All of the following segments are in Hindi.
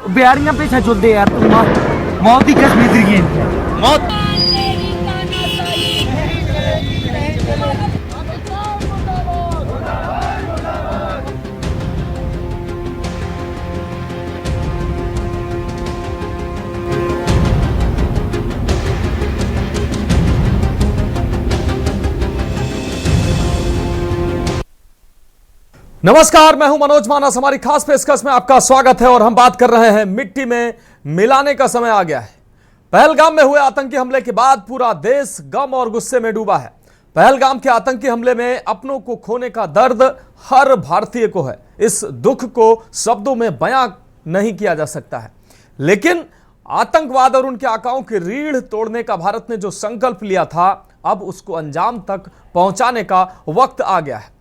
बिहारियां पीछे चल दे यार, तुम मौत ही कसम है मौत। नमस्कार, मैं हूं मनोज मानस। हमारी खास पेशकश में आपका स्वागत है और हम बात कर रहे हैं मिट्टी में मिलाने का समय आ गया है। पहलगाम में हुए आतंकी हमले के बाद पूरा देश गम और गुस्से में डूबा है। पहलगाम के आतंकी हमले में अपनों को खोने का दर्द हर भारतीय को है। इस दुख को शब्दों में बयां नहीं किया जा सकता है, लेकिन आतंकवाद और उनके आकाओं की रीढ़ तोड़ने का भारत ने जो संकल्प लिया था, अब उसको अंजाम तक पहुंचाने का वक्त आ गया है,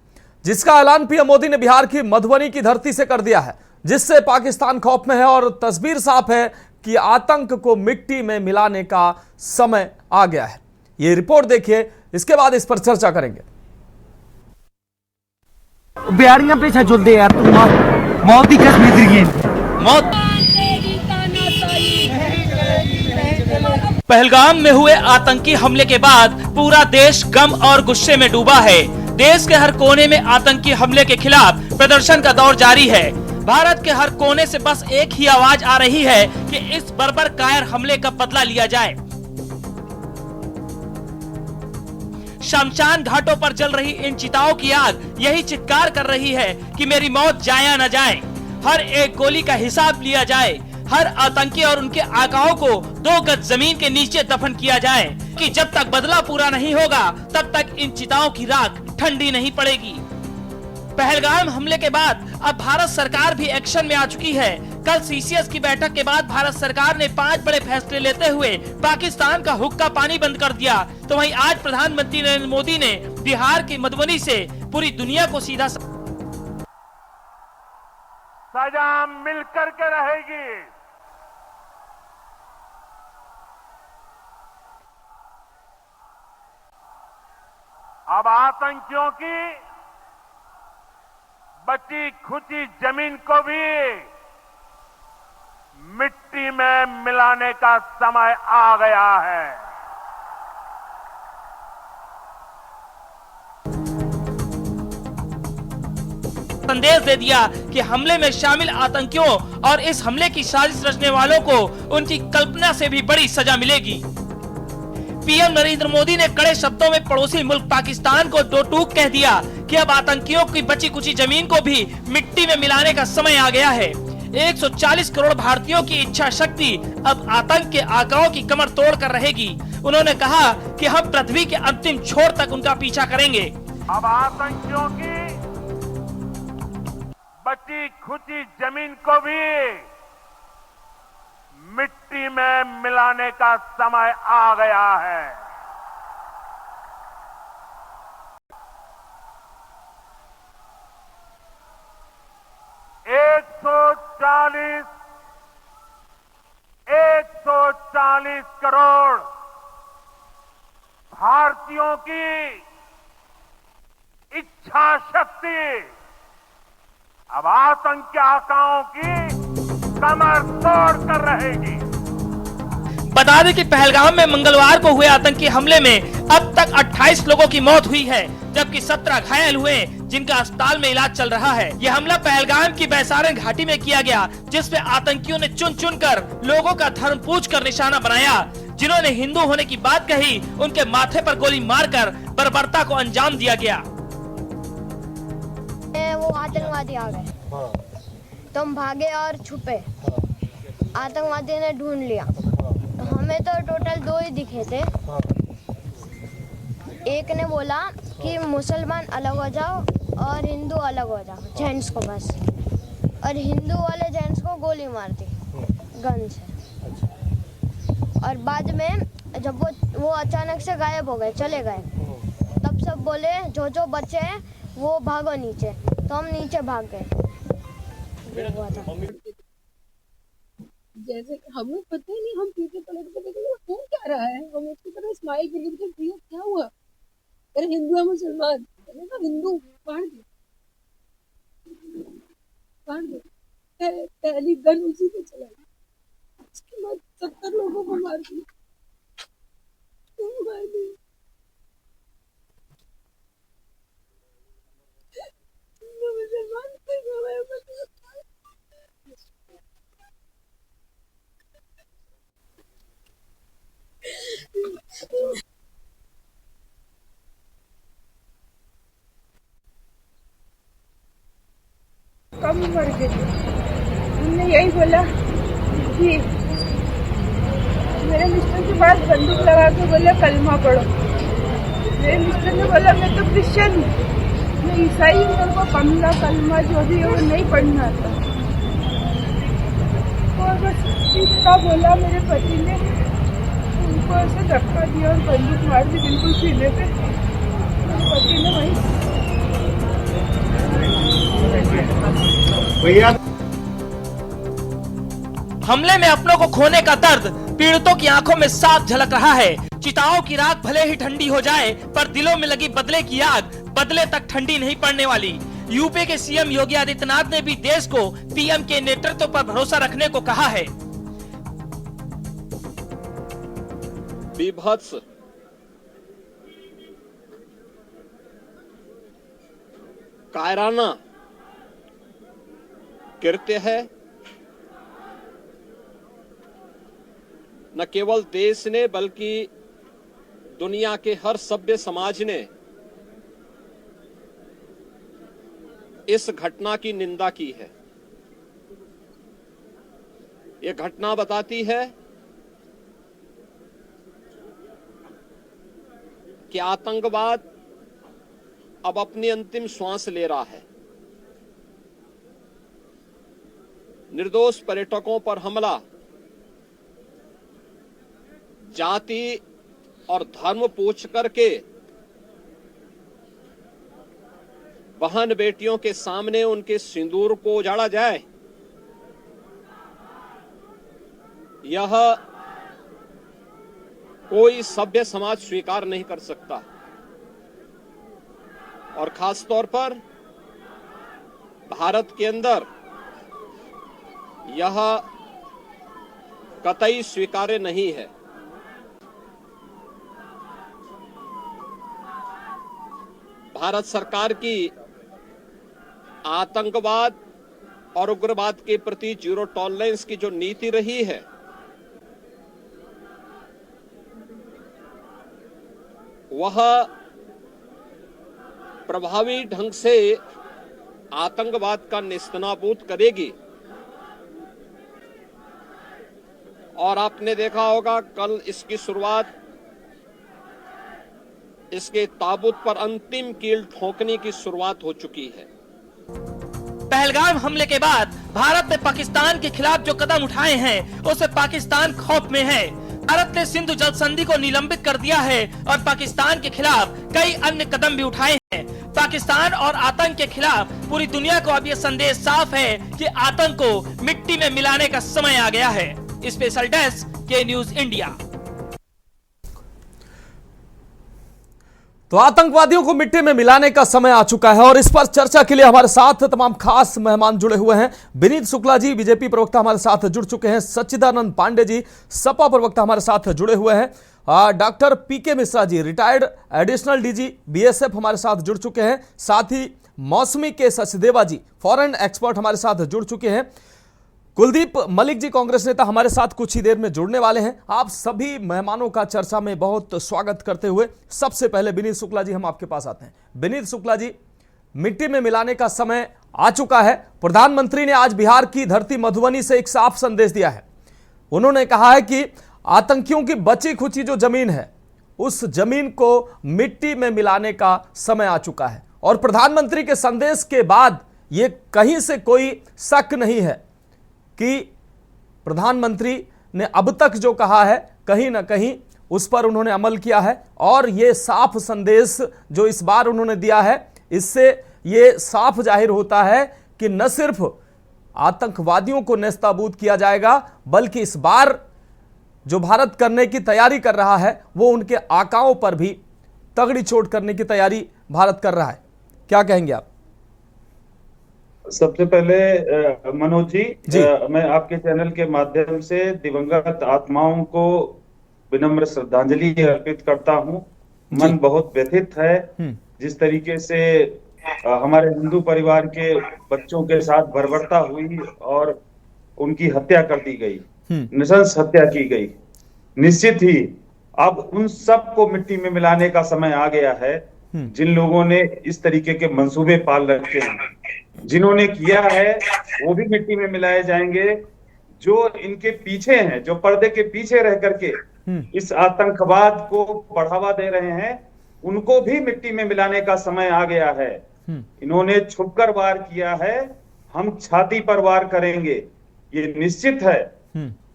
जिसका ऐलान पीएम मोदी ने बिहार की मधुबनी की धरती से कर दिया है, जिससे पाकिस्तान खौफ में है और तस्वीर साफ है कि आतंक को मिट्टी में मिलाने का समय आ गया है। ये रिपोर्ट देखिए, इसके बाद इस पर चर्चा करेंगे। बिहारियां पीछे चल दे यार, तुम मौत ही कसम है मौत। पहलगाम में हुए आतंकी हमले के बाद पूरा देश गम और गुस्से में डूबा है। देश के हर कोने में आतंकी हमले के खिलाफ प्रदर्शन का दौर जारी है। भारत के हर कोने से बस एक ही आवाज आ रही है कि इस बर्बर कायर हमले का बदला लिया जाए। शमशान घाटों पर जल रही इन चिताओं की आग यही चित्कार कर रही है कि मेरी मौत जाया न जाए, हर एक गोली का हिसाब लिया जाए, हर आतंकी और उनके आकाओं को 2 गज जमीन के नीचे दफन किया जाए, कि जब तक बदला पूरा नहीं होगा तब तक इन चिताओं की राख ठंडी नहीं पड़ेगी। पहलगाम हमले के बाद अब भारत सरकार भी एक्शन में आ चुकी है। कल सीसीएस की बैठक के बाद भारत सरकार ने 5 बड़े फैसले लेते हुए पाकिस्तान का हुक्का पानी बंद कर दिया। तो वहीं आज प्रधानमंत्री नरेंद्र मोदी ने बिहार की मधुबनी से पूरी दुनिया को सीधा सजा मिलकर के रहेगी। अब आतंकियों की बची खुची जमीन को भी मिट्टी में मिलाने का समय आ गया है। संदेश दे दिया कि हमले में शामिल आतंकियों और इस हमले की साजिश रचने वालों को उनकी कल्पना से भी बड़ी सजा मिलेगी। पीएम नरेंद्र मोदी ने कड़े शब्दों में पड़ोसी मुल्क पाकिस्तान को 2 टूक कह दिया कि अब आतंकियों की बची कुची जमीन को भी मिट्टी में मिलाने का समय आ गया है। 140 करोड़ भारतीयों की इच्छा शक्ति अब आतंक के आकाओं की कमर तोड़ कर रहेगी। उन्होंने कहा कि हम पृथ्वी के अंतिम छोर तक उनका पीछा करेंगे। अब आतंकियों की बची खुची जमीन को भी मिट्टी में मिलाने का समय आ गया है। एक 140 करोड़ भारतीयों की इच्छा शक्ति अब आतंक के आकाओं की कमर तोड़ कर रहेगी। बता दें कि पहलगाम में मंगलवार को हुए आतंकी हमले में अब तक 28 लोगों की मौत हुई है, जबकि 17 घायल हुए, जिनका अस्पताल में इलाज चल रहा है। यह हमला पहलगाम की बैसारन घाटी में किया गया, जिसमें आतंकियों ने चुन चुन कर लोगों का धर्म पूछ कर निशाना बनाया। जिन्होंने हिंदू होने की बात कही, उनके माथे पर गोली मारकर बर्बरता को अंजाम दिया गया। वो आतंकवादी आ गए, तो हम भागे और छुपे। आतंकवादी ने ढूंढ लिया। हमें तो टोटल 2 ही दिखे थे। एक ने बोला कि मुसलमान अलग हो जाओ और हिंदू अलग हो जाओ, जेंट्स को बस, और हिंदू वाले जेंट्स को गोली मार दी गन से। और बाद में जब वो अचानक से गायब हो गए, चले गए, तब सब बोले जो बच्चे हैं वो भागो नीचे, तो हम नीचे भाग गए। जैसे हमें पता ही नहीं, हम पीछे पलट के देखेंगे हो क्या रहा है, हम उसकी तरह स्माइल करेंगे तो भैया क्या हुआ, अरे हिंदू है मुसलमान, हिंदू फाड़ दो, पहली गन उसी पे चलाई, उसके बाद 70 लोगों को मार दिया। कम उम्र के थे, उनने यही बोला कि मेरे मिस्टर के पास बंदूक लगा के बोला कलमा पढ़ो। मेरे मिस्टर ने बोला मैं तो क्रिश्चियन हूँ, मैं ईसाई हूँ, मेरे को कलमा जो भी है वो नहीं पढ़ना आता। और बस इतना बोला मेरे पति ने, उनको ऐसे धक्का दिया और बंदूक मार दी बिल्कुल सीने पे। मेरे पति ने वही हमले में अपनों को खोने का दर्द पीड़ितों की आंखों में साफ झलक रहा है। चिताओं की राख भले ही ठंडी हो जाए, पर दिलों में लगी बदले की आग बदले तक ठंडी नहीं पड़ने वाली। यूपी के सीएम योगी आदित्यनाथ ने भी देश को पीएम के नेतृत्व पर भरोसा रखने को कहा है। बीभत्स कायराना कृत्य है, न केवल देश ने बल्कि दुनिया के हर सभ्य समाज ने इस घटना की निंदा की है। यह घटना बताती है कि आतंकवाद अब अपनी अंतिम श्वास ले रहा है। निर्दोष पर्यटकों पर हमला जाति और धर्म पूछ करके बहन बेटियों के सामने उनके सिंदूर को उजाड़ा जाए, यह कोई सभ्य समाज स्वीकार नहीं कर सकता। और खास तौर पर भारत के अंदर यह कतई स्वीकार्य नहीं है। भारत सरकार की आतंकवाद और उग्रवाद के प्रति जीरो टॉलरेंस की जो नीति रही है, वह प्रभावी ढंग से आतंकवाद का नेस्तनाबूद करेगी। और आपने देखा होगा कल इसकी शुरुआत, इसके ताबूत पर अंतिम कील ठोकने की शुरुआत हो चुकी है। पहलगाम हमले के बाद भारत ने पाकिस्तान के खिलाफ जो कदम उठाए हैं, उससे पाकिस्तान खौफ में है। भारत ने सिंधु जल संधि को निलंबित कर दिया है और पाकिस्तान के खिलाफ कई अन्य कदम भी उठाए हैं। पाकिस्तान और आतंक के खिलाफ पूरी दुनिया को अब यह संदेश साफ है कि आतंक को मिट्टी में मिलाने का समय आ गया है। स्पेशल डेस्क के न्यूज इंडिया। तो आतंकवादियों को मिट्टी में मिलाने का समय आ चुका है और इस पर चर्चा के लिए हमारे साथ तमाम खास मेहमान जुड़े हुए हैं। विनीत शुक्ला जी बीजेपी प्रवक्ता हमारे साथ जुड़ चुके हैं। सच्चिदानंद पांडे जी सपा प्रवक्ता हमारे साथ जुड़े हुए हैं। डॉक्टर पीके Mishra ji retired additional DG BSF हमारे साथ जुड़ चुके हैं। साथ ही मौसमी के सचदेवा जी फॉरेन एक्सपर्ट हमारे साथ जुड़ चुके हैं। कुलदीप मलिक जी कांग्रेस नेता हमारे साथ कुछ ही देर में जुड़ने वाले हैं। आप सभी मेहमानों का चर्चा में बहुत स्वागत करते हुए सबसे पहले विनीत शुक्ला जी हम आपके पास आते हैं। विनीत शुक्ला जी, मिट्टी में मिलाने का समय आ चुका है। प्रधानमंत्री ने आज बिहार की धरती मधुबनी से एक साफ संदेश दिया है। उन्होंने कहा है कि आतंकियों की बची खुची जो जमीन है, उस जमीन को मिट्टी में मिलाने का समय आ चुका है। और प्रधानमंत्री के संदेश के बाद ये कहीं से कोई शक नहीं है कि प्रधानमंत्री ने अब तक जो कहा है कहीं ना कहीं उस पर उन्होंने अमल किया है। और ये साफ संदेश जो इस बार उन्होंने दिया है, इससे ये साफ जाहिर होता है कि न सिर्फ आतंकवादियों को नेस्तनाबूद किया जाएगा, बल्कि इस बार जो भारत करने की तैयारी कर रहा है वो उनके आकाओं पर भी तगड़ी चोट करने की तैयारी भारत कर रहा है। क्या कहेंगे आप? सबसे पहले मनोज जी, जी। मैं आपके चैनल के माध्यम से दिवंगत आत्माओं को विनम्र श्रद्धांजलि अर्पित करता हूं। जी। मन बहुत व्यथित है जिस तरीके से हमारे हिंदू परिवार के बच्चों के साथ बर्बरता हुई और उनकी हत्या कर दी गई, नृशंस हत्या की गई। निश्चित ही अब उन सब को मिट्टी में मिलाने का समय आ गया है जिन लोगों ने इस तरीके के मंसूबे पाल रखे हैं। जिन्होंने किया है वो भी मिट्टी में मिलाए जाएंगे। जो इनके पीछे हैं, जो पर्दे के पीछे रह करके इस आतंकवाद को बढ़ावा दे रहे हैं, उनको भी मिट्टी में मिलाने का समय आ गया है। इन्होंने छुपकर वार किया है, हम छाती पर वार करेंगे, ये निश्चित है।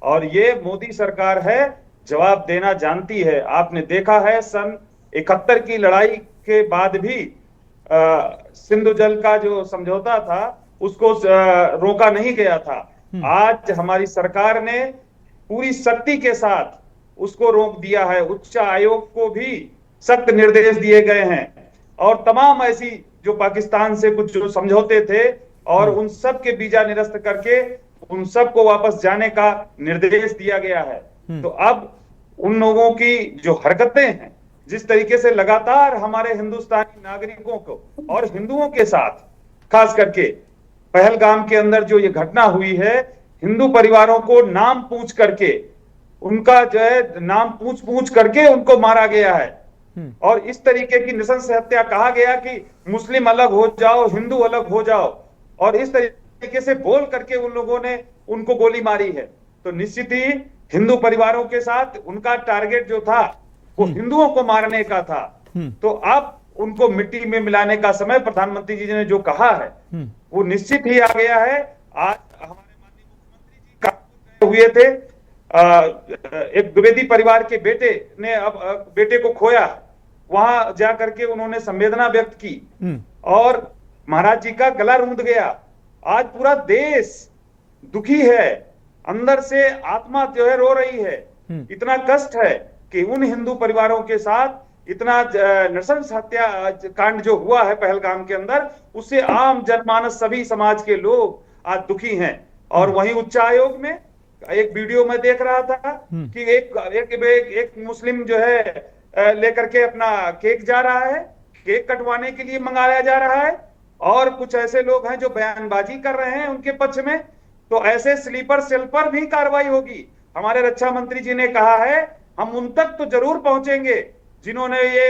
और ये मोदी सरकार है, जवाब देना जानती है। आपने देखा है सन 71 की लड़ाई के बाद भी सिंधु जल का जो समझौता था उसको रोका नहीं गया था। आज हमारी सरकार ने पूरी शक्ति के साथ उसको रोक दिया है। उच्च आयोग को भी सख्त निर्देश दिए गए हैं और तमाम ऐसी जो पाकिस्तान से कुछ जो समझौते थे और उन सब के वीजा निरस्त करके उन सबको वापस जाने का निर्देश दिया गया है। तो अब उन लोगों की जो हरकतें हैं, जिस तरीके से लगातार हमारे हिंदुस्तानी नागरिकों को और हिंदुओं के साथ खास करके पहलगाम के अंदर जो ये घटना हुई है, हिंदू परिवारों को नाम पूछ करके उनका जो है नाम पूछ करके उनको मारा गया है। और इस तरीके की नृशंस हत्या, कहा गया कि मुस्लिम अलग हो जाओ, हिंदू अलग हो जाओ, और इस तरीके से बोल करके उन लोगों ने उनको गोली मारी है। तो निश्चित ही हिंदू परिवारों के साथ उनका टारगेट जो था वो हिंदुओं को मारने का था। तो अब उनको मिट्टी में मिलाने का समय प्रधानमंत्री जी ने जो कहा है वो निश्चित ही आ गया है। आज हमारे माननीय मुख्यमंत्री जी कानपुर हुए थे, एक द्विवेदी परिवार के बेटे ने अब बेटे को खोया, वहां जाकर के उन्होंने संवेदना व्यक्त की और महाराज जी का गला रूंध गया। आज पूरा देश दुखी है, अंदर से आत्मा जो है रो रही है। इतना कष्ट है कि उन हिंदू परिवारों के साथ इतना नृशंस हत्या कांड जो हुआ है पहलगाम के अंदर, उससे आम जनमानस सभी समाज के लोग आज दुखी हैं। और वहीं उच्च आयोग में एक वीडियो में देख रहा था कि एक मुस्लिम जो है लेकर के अपना केक जा रहा है, केक कटवाने के लिए मंगाया जा रहा है, और कुछ ऐसे लोग हैं जो बयानबाजी कर रहे हैं उनके पक्ष में। तो ऐसे स्लीपर सेल पर भी कार्रवाई होगी। हमारे रक्षा मंत्री जी ने कहा है हम उन तक तो जरूर पहुंचेंगे जिन्होंने ये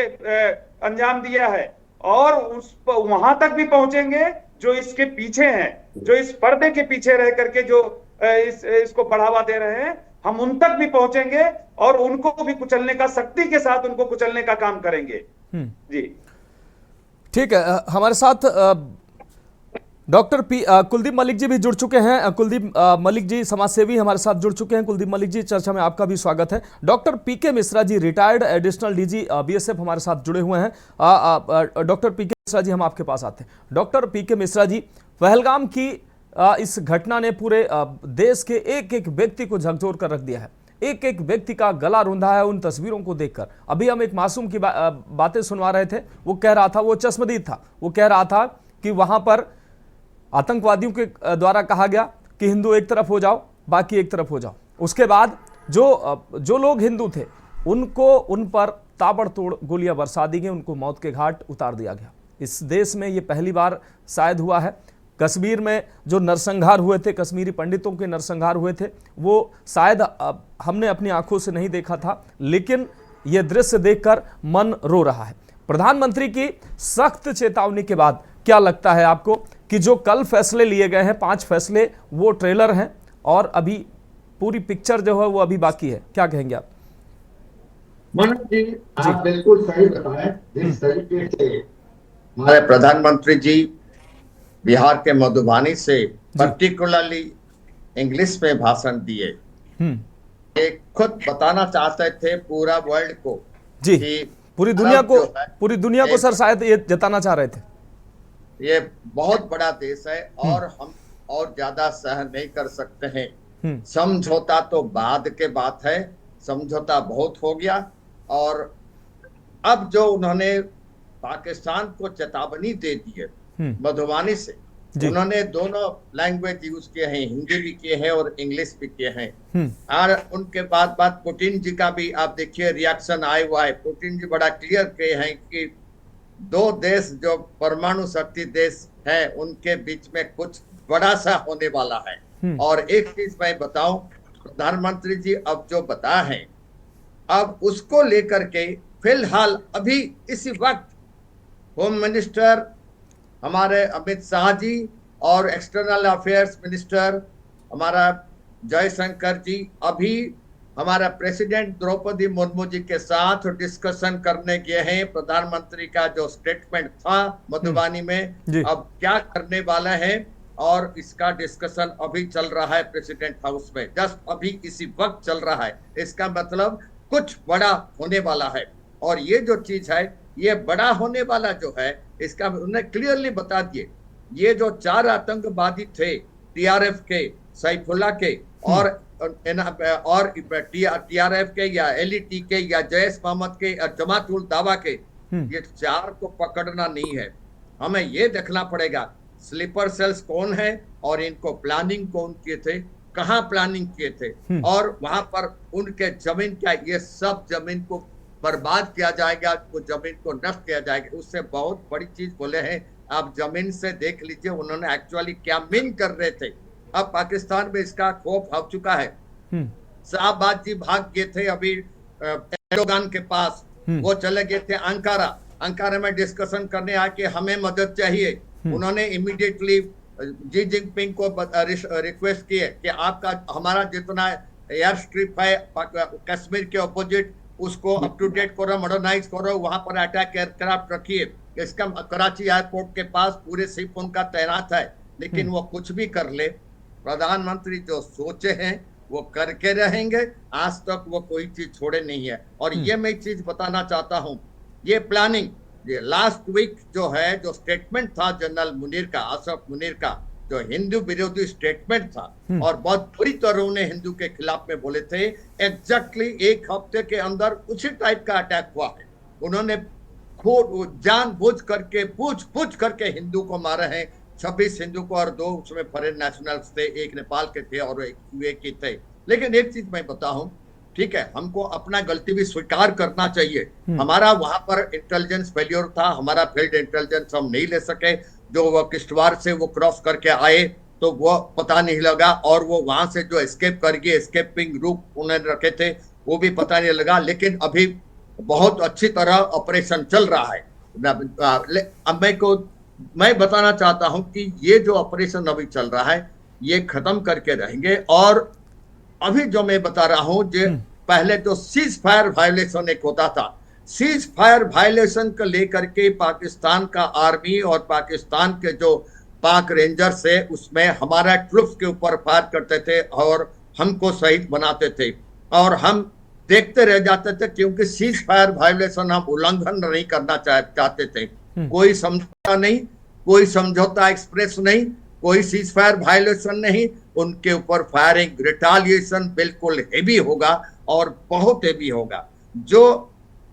अंजाम दिया है, और वहां तक भी पहुंचेंगे जो इसके पीछे हैं, जो इस पर्दे के पीछे रह करके जो इसको बढ़ावा दे रहे हैं। हम उन तक भी पहुंचेंगे और उनको भी कुचलने का, सख्ती के साथ उनको कुचलने का काम करेंगे। जी ठीक है, हमारे साथ डॉक्टर कुलदीप मलिक जी भी जुड़ चुके हैं। कुलदीप मलिक जी समाजसेवी हमारे साथ जुड़ चुके हैं। कुलदीप मलिक जी, चर्चा में आपका भी स्वागत है। डॉक्टर पीके Mishra ji, retired additional DG BSF, हमारे साथ जुड़े हुए हैं। डॉक्टर पीके मिश्रा जी, हम आपके पास आते हैं। डॉक्टर पीके मिश्रा जी, पहलगाम की इस घटना ने पूरे देश के एक एक व्यक्ति को झकझोर कर रख दिया है। एक एक व्यक्ति का गला रूंधा है उन तस्वीरों को देखकर। अभी हम एक मासूम की बातें सुनवा रहे थे, वो कह रहा था, वो चश्मदीद था, वो कह रहा था कि वहां पर आतंकवादियों के द्वारा कहा गया कि हिंदू एक तरफ हो जाओ, बाकी एक तरफ हो जाओ। उसके बाद जो लोग हिंदू थे उनको उन पर ताबड़तोड़ गोलियां बरसा दी गई, उनको मौत के घाट उतार दिया गया। इस देश में ये पहली बार शायद हुआ है। कश्मीर में जो नरसंहार हुए थे, कश्मीरी पंडितों के नरसंहार हुए थे, वो शायद हमने अपनी आंखों से नहीं देखा था, लेकिन यह दृश्य देखकर मन रो रहा है। प्रधानमंत्री की सख्त चेतावनी के बाद क्या लगता है आपको कि जो कल फैसले लिए गए हैं, 5 फैसले, वो ट्रेलर हैं और अभी पूरी पिक्चर जो है वो अभी बाकी है? क्या कहेंगे आप? मनोज जी, आप बिल्कुल सही बताएं। जिस तरीके से हमारे प्रधानमंत्री जी बिहार के मधुबनी से पर्टिकुलरली इंग्लिश में भाषण दिए, एक खुद बताना चाहते थे पूरा वर्ल्ड को जी, पूरी दुनिया को सर शायद ये जताना चाह रहे थे ये बहुत बड़ा देश है और हम और ज्यादा सहन नहीं कर सकते हैं। समझौता तो बाद के बात है, समझौता बहुत हो गया। और अब जो उन्होंने पाकिस्तान को चेतावनी दे दी है मधुबनी से, उन्होंने दोनों लैंग्वेज यूज किए हैं, हिंदी भी किए हैं और इंग्लिश भी किए हैं। और उनके बाद पुतिन जी का भी आप देखिए रिएक्शन आया हुआ है। पुतिन जी बड़ा क्लियर किए हैं कि दो देश जो परमाणु शक्ति देश है उनके बीच में कुछ बड़ा सा होने वाला है। और एक चीज मैं बताऊं, प्रधानमंत्री जी अब जो बता है, अब उसको लेकर के फिलहाल अभी इसी वक्त होम मिनिस्टर हमारे अमित शाह जी और एक्सटर्नल अफेयर्स मिनिस्टर हमारा जयशंकर जी अभी हमारा प्रेसिडेंट द्रौपदी मुर्मू जी के साथ डिस्कशन करने गए हैं। प्रधानमंत्री का जो स्टेटमेंट था मधुबनी में, अब क्या करने वाला है, और इसका डिस्कशन अभी चल रहा है प्रेसिडेंट हाउस में, जस्ट अभी इसी वक्त चल रहा है। इसका मतलब कुछ बड़ा होने वाला है। और ये जो चीज है, ये बड़ा होने वाला जो है, इसका उन्हें क्लियरली बता दिए। ये जो 4 आतंकवादी थे, टीआरएफ के, सैफुल्ला के और टीआरएफ के या एलईटी के या जैश मोहम्मद के या जमात उल दावा के, ये 4 को पकड़ना नहीं है। हमें ये देखना पड़ेगा स्लीपर सेल्स कौन है और इनको प्लानिंग कौन किए थे, कहाँ प्लानिंग किए थे, और वहां पर उनके जमीन क्या, ये सब जमीन को बर्बाद किया जाएगा, वो जमीन को नष्ट किया जाएगा। उससे बहुत बड़ी चीज बोले हैं, आप जमीन से देख लीजिए उन्होंने एक्चुअली क्या मीन कर रहे थे। अब पाकिस्तान में इसका खौफ हो चुका है। शाहबाज जी भाग गए थे अभी एर्दोगान के पास, वो चले गए थे अंकारा में डिस्कशन करने आके हमें मदद चाहिए। उन्होंने इमीडिएटली जी जिनपिंग को रिक्वेस्ट की है कि आपका हमारा जितना एयर स्ट्रिप है कश्मीर के अपोजिट, उसको अप टू डेट करो, मॉडर्नाइज करो, वहां पर अटैक एयरक्राफ्ट रखिए। इसका कराची एयरपोर्ट के पास पूरे सिर्फ उनका तैनात है, लेकिन वो कुछ भी कर ले, प्रधानमंत्री जो सोचे हैं वो करके रहेंगे। आज तक वो कोई चीज छोड़े नहीं है। और ये मैं चीज बताना चाहता हूँ, ये प्लानिंग, ये लास्ट वीक जो है, जो स्टेटमेंट था जनरल मुनीर का, अशरफ मुनीर का, जो हिंदू विरोधी स्टेटमेंट था और बहुत बुरी तरह उन्हें हिंदू के खिलाफ में बोले थे, एग्जैक्टली 1 हफ्ते के अंदर उसी टाइप का अटैक हुआ है। उन्होंने जानबूझ करके पूछ करके हिंदू को मारे हैं। 26 हिंदू को और 2 उसमें फॉरेन नेशनल्स थे, एक नेपाल के थे और एक यूए के थे। लेकिन एक चीज मैं बताऊं, ठीक है, हमको अपना गलती भी स्वीकार करना चाहिए। हमारा वहां पर इंटेलिजेंस फेलियर था, हमारा फील्ड इंटेलिजेंस हम नहीं ले सके। जो वो किश्तवाड़ से वो क्रॉस करके आए तो वो पता नहीं लगा, और वो वहां से जो एस्केप कर गए, एस्केपिंग रूट उन्होंने रखे थे, वो भी पता नहीं लगा। लेकिन अभी बहुत अच्छी तरह ऑपरेशन चल रहा है। अब मैं बताना चाहता हूं कि ये जो ऑपरेशन अभी चल रहा है, ये खत्म करके रहेंगे। और अभी जो मैं बता रहा हूं, जो पहले जो सीज फायर वायलेशन एक होता था, सीज फायर वायलेशन को लेकर के पाकिस्तान का आर्मी और पाकिस्तान के जो पाक रेंजर्स है, उसमें हमारा ट्रूप्स के ऊपर फायर करते थे और हमको शहीद बनाते थे, और हम देखते रह जाते थे, क्योंकि सीज फायर वायलेशन हम उल्लंघन नहीं करना चाहते थे। कोई समझौता नहीं, कोई समझौता एक्सप्रेस नहीं, कोई सीज फायर वायलेशन नहीं, उनके ऊपर फायरिंग रिटालिएशन बिल्कुल हेवी होगा और बहुत हेवी होगा। जो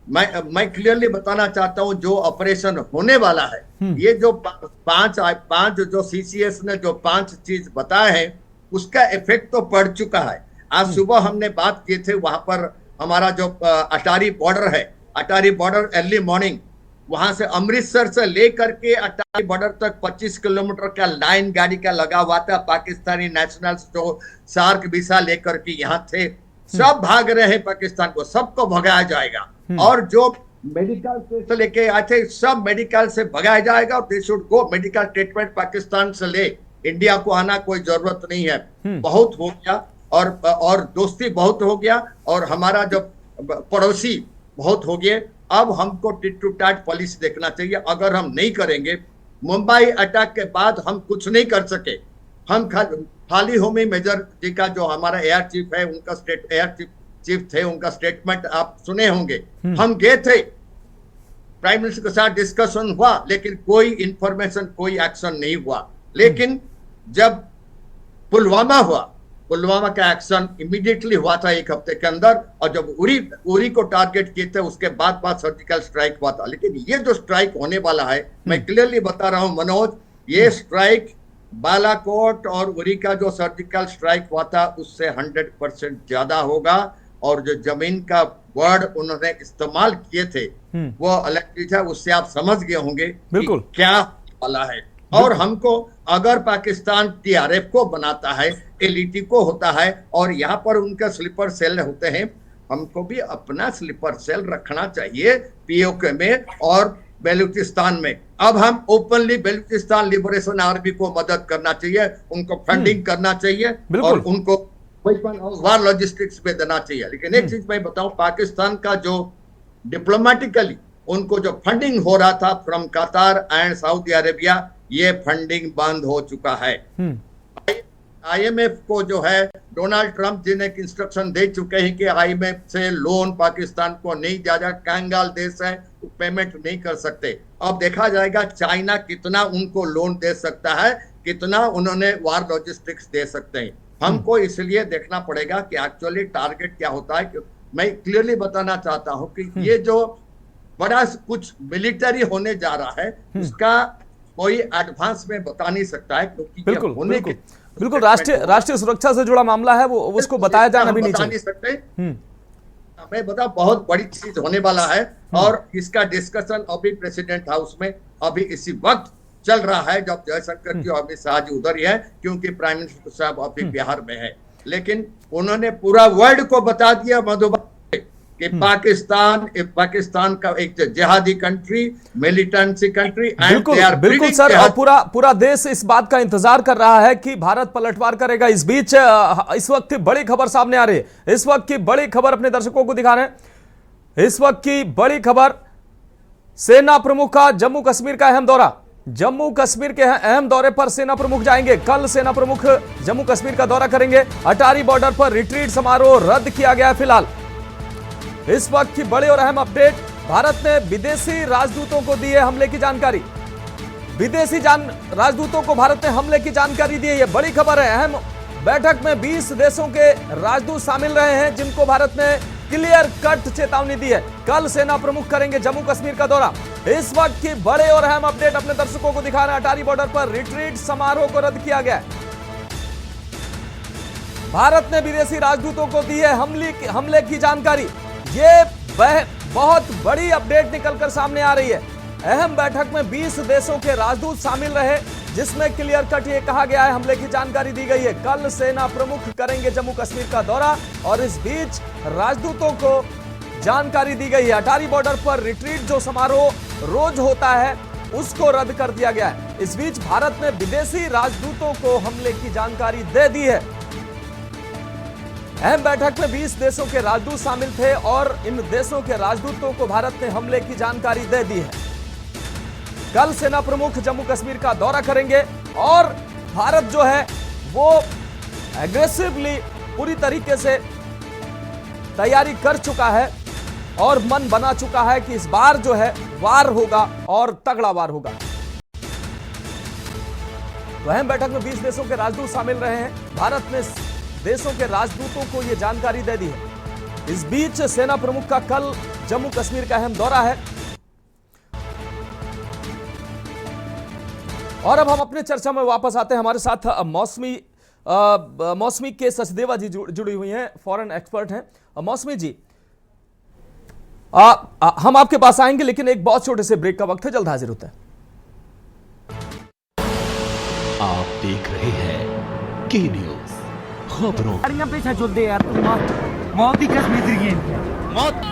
मैं क्लियरली बताना चाहता हूं, जो ऑपरेशन होने वाला है, ये जो पांच जो सीसीएस ने जो 5 चीज बताए हैं, उसका इफेक्ट तो पड़ चुका है। आज सुबह हमने बात किए थे, वहां पर हमारा जो अटारी बॉर्डर है, अटारी बॉर्डर अर्ली मॉर्निंग, वहां से अमृतसर से लेकर के अटारी बॉर्डर तक 25 किलोमीटर का लाइन गाड़ी का लगा हुआ था। पाकिस्तानी नेशनल्स जो सार्क वीसा लेकर के यहाँ थे, सब भाग रहे हैं पाकिस्तान को, सबको भगाया जाएगा। और जो मेडिकल से लेके आए थे, सब मेडिकल से भगाया जाएगा। They should go, medical treatment Pakistan से ले, इंडिया को आना कोई जरूरत नहीं है। बहुत हो गया, और दोस्ती बहुत हो गया, और हमारा जो पड़ोसी बहुत हो गए। अब हमको टिट टू टाट पॉलिसी देखना चाहिए। अगर हम नहीं करेंगे, मुंबई अटैक के बाद हम कुछ नहीं कर सके। हम खाली होमी मेजर जी का जो हमारा एयर चीफ है, उनका एयर चीफ थे, उनका स्टेटमेंट आप सुने होंगे। हम गए थे, प्राइम मिनिस्टर के साथ डिस्कशन हुआ, लेकिन कोई इंफॉर्मेशन, कोई एक्शन नहीं हुआ। लेकिन जब पुलवामा हुआ, पुलवामा का एक्शन इमीडिएटली हुआ था 1 हफ्ते के अंदर, और जब उरी को टारगेट किए थे, उसके बाद सर्जिकल स्ट्राइक हुआ था। लेकिन ये जो स्ट्राइक होने वाला है, मैं क्लियरली बता रहा हूं मनोज, ये स्ट्राइक बालाकोट और उरी का जो सर्जिकल स्ट्राइक हुआ था उससे 100% ज्यादा होगा। और जो जमीन का वर्ड उन्होंने इस्तेमाल किए थे वो अलग चीज है, उससे आप समझ गए होंगे बिल्कुल कि क्या वाला है। और हमको अगर पाकिस्तान टीआरएफ को बनाता है, एलईटी को होता है और यहाँ पर उनका स्लीपर सेल होते हैं, हमको भी अपना स्लीपर सेल रखना चाहिए पीओके में और बलूचिस्तान में। अब हम ओपनली बलूचिस्तान लिबरेशन आर्मी को मदद करना चाहिए, उनको फंडिंग करना चाहिए और उनको वार लॉजिस्टिक्स पे देना चाहिए। लेकिन एक चीज मैं बताऊं, पाकिस्तान का जो डिप्लोमेटिकली उनको जो फंडिंग हो रहा था फ्रॉम कतार एंड सऊदी अरेबिया, ये फंडिंग बंद हो चुका है। आईएमएफ को जो है डोनाल्ड ट्रंप जी ने इंस्ट्रक्शन दे चुके हैं कि आईएमएफ से लोन पाकिस्तान को नहीं दिया जाए, कंगाल देश है, पेमेंट नहीं कर सकते। अब देखा जाएगा चाइना कितना उनको लोन दे सकता है, कितना उन्होंने वार लॉजिस्टिक्स दे सकते हैं। हमको इसलिए देखना पड़ेगा कि एक्चुअली टारगेट क्या होता है। मैं क्लियरली बताना चाहता हूं कि ये जो बड़ा कुछ मिलिट्री होने जा रहा है उसका कोई एडवांस में बता नहीं सकता है, क्योंकि बिल्कुल होने के बिल्कुल राष्ट्रीय सुरक्षा से जुड़ा मामला है, वो उसको बताया जाना भी नहीं चाहिए। सकते मैं बता बहुत बड़ी चीज होने वाला है और इसका डिस्कशन अभी प्रेसिडेंट हाउस में अभी इसी वक्त चल रहा है, जब जयशंकर जी अमित शाह जी उधर ही है, क्योंकि प्राइम मिनिस्टर साहब अभी बिहार में है। लेकिन उन्होंने पूरा वर्ल्ड को बता दिया मधुबन कि पाकिस्तान का एक जिहादी कंट्री, मिलिटेंसी कंट्री, बिल्कुल सर, और पूरा देश इस बात का इंतजार कर रहा है कि भारत पलटवार करेगा। इस बीच इस वक्त की बड़ी खबर सामने आ रही है, इस वक्त की बड़ी खबर अपने दर्शकों को दिखा रहे हैं। इस वक्त की बड़ी खबर, सेना प्रमुख का जम्मू कश्मीर का अहम दौरा। जम्मू कश्मीर के अहम दौरे पर सेना प्रमुख जाएंगे। कल सेना प्रमुख जम्मू कश्मीर का दौरा करेंगे। अटारी बॉर्डर पर रिट्रीट समारोह रद्द किया गया है फिलहाल। इस वक्त की बड़ी और अहम अपडेट, भारत ने विदेशी राजदूतों को दी है हमले की जानकारी। विदेशी राजदूतों को भारत ने हमले की जानकारी दी है, यह बड़ी खबर है। अहम बैठक में 20 देशों के राजदूत शामिल रहे हैं, जिनको भारत ने क्लियर कट चेतावनी दी है। कल सेना प्रमुख करेंगे जम्मू कश्मीर का दौरा। इस वक्त की बड़े और अहम अपडेट अपने दर्शकों को दिखा रहे हैं। अटारी बॉर्डर पर रिट्रीट समारोह को रद्द किया गया है। भारत ने विदेशी राजदूतों को दी है हमले की जानकारी। ये बहुत बड़ी अपडेट निकलकर सामने आ रही है। अहम बैठक में 20 देशों के राजदूत शामिल रहे, जिसमें क्लियर कट ये कहा गया है, हमले की जानकारी दी गई है। कल सेना प्रमुख करेंगे जम्मू कश्मीर का दौरा और इस बीच राजदूतों को जानकारी दी गई है। अटारी बॉर्डर पर रिट्रीट जो समारोह रोज होता है उसको रद्द कर दिया गया है। इस बीच भारत ने विदेशी राजदूतों को हमले की जानकारी दे दी है। अहम बैठक में 20 देशों के राजदूत शामिल थे और इन देशों के राजदूतों को भारत ने हमले की जानकारी दे दी है। कल सेना प्रमुख जम्मू कश्मीर का दौरा करेंगे और भारत जो है वो एग्रेसिवली पूरी तरीके से तैयारी कर चुका है और मन बना चुका है कि इस बार जो है वार होगा और तगड़ा वार होगा। तो अहम बैठक में 20 देशों के राजदूत शामिल रहे हैं। भारत ने देशों के राजदूतों को यह जानकारी दे दी है। इस बीच सेना प्रमुख का कल जम्मू कश्मीर का अहम दौरा है। और अब हम अपने चर्चा में वापस आते हैं। हमारे साथ मौसमी के सचदेवा जी जुड़ी हुई हैं, फॉरेन एक्सपर्ट हैं। मौसमी जी, हम आपके पास आएंगे, लेकिन एक बहुत छोटे से ब्रेक का वक्त है, जल्द हाजिर होता है। आप देख रहे हैं की न्यूज खबरों। पैसा चल दे यार, मौत ही कश्मीर की मौत।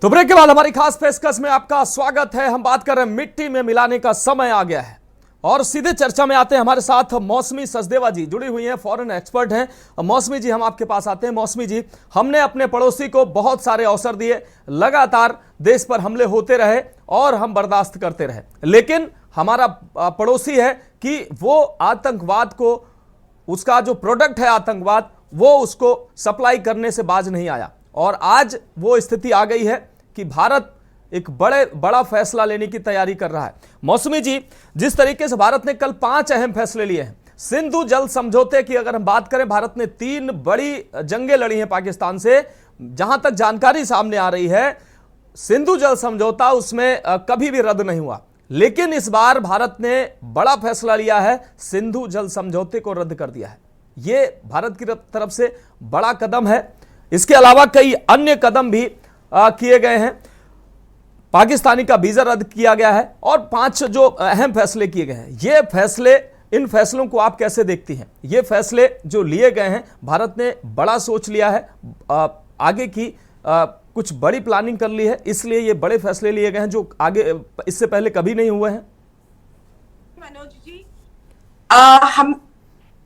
तो ब्रेक के बाद हमारी खास पेशकश में आपका स्वागत है। हम बात कर रहे हैं मिट्टी में मिलाने का समय आ गया है और सीधे चर्चा में आते हैं। हमारे साथ मौसमी सचदेवा जी जुड़ी हुई हैं, फॉरेन एक्सपर्ट हैं। मौसमी जी, हम आपके पास आते हैं। मौसमी जी, हमने अपने पड़ोसी को बहुत सारे अवसर दिए, लगातार देश पर हमले होते रहे और हम बर्दाश्त करते रहे, लेकिन हमारा पड़ोसी है कि वो आतंकवाद को, उसका जो प्रोडक्ट है आतंकवाद, वो उसको सप्लाई करने से बाज नहीं आया। और आज वो स्थिति आ गई है कि भारत एक बड़ा फैसला लेने की तैयारी कर रहा है। मौसमी जी, जिस तरीके से भारत ने कल 5 अहम फैसले लिए हैं, सिंधु जल समझौते की अगर हम बात करें, भारत ने 3 बड़ी जंगें लड़ी हैं पाकिस्तान से। जहां तक जानकारी सामने आ रही है, सिंधु जल समझौता उसमें कभी भी रद्द नहीं हुआ, लेकिन इस बार भारत ने बड़ा फैसला लिया है, सिंधु जल समझौते को रद्द कर दिया है। यह भारत की तरफ से बड़ा कदम है। इसके अलावा कई अन्य कदम भी किए गए हैं। पाकिस्तानी का वीजा रद्द किया गया है और 5 जो अहम फैसले किए गए हैं, ये फैसले, इन फैसलों को आप कैसे देखती हैं? ये फैसले जो लिए गए हैं, भारत ने बड़ा सोच लिया है, आगे की कुछ बड़ी प्लानिंग कर ली है, इसलिए ये बड़े फैसले लिए गए हैं जो आगे इससे पहले कभी नहीं हुए हैं। मनोज जी, हम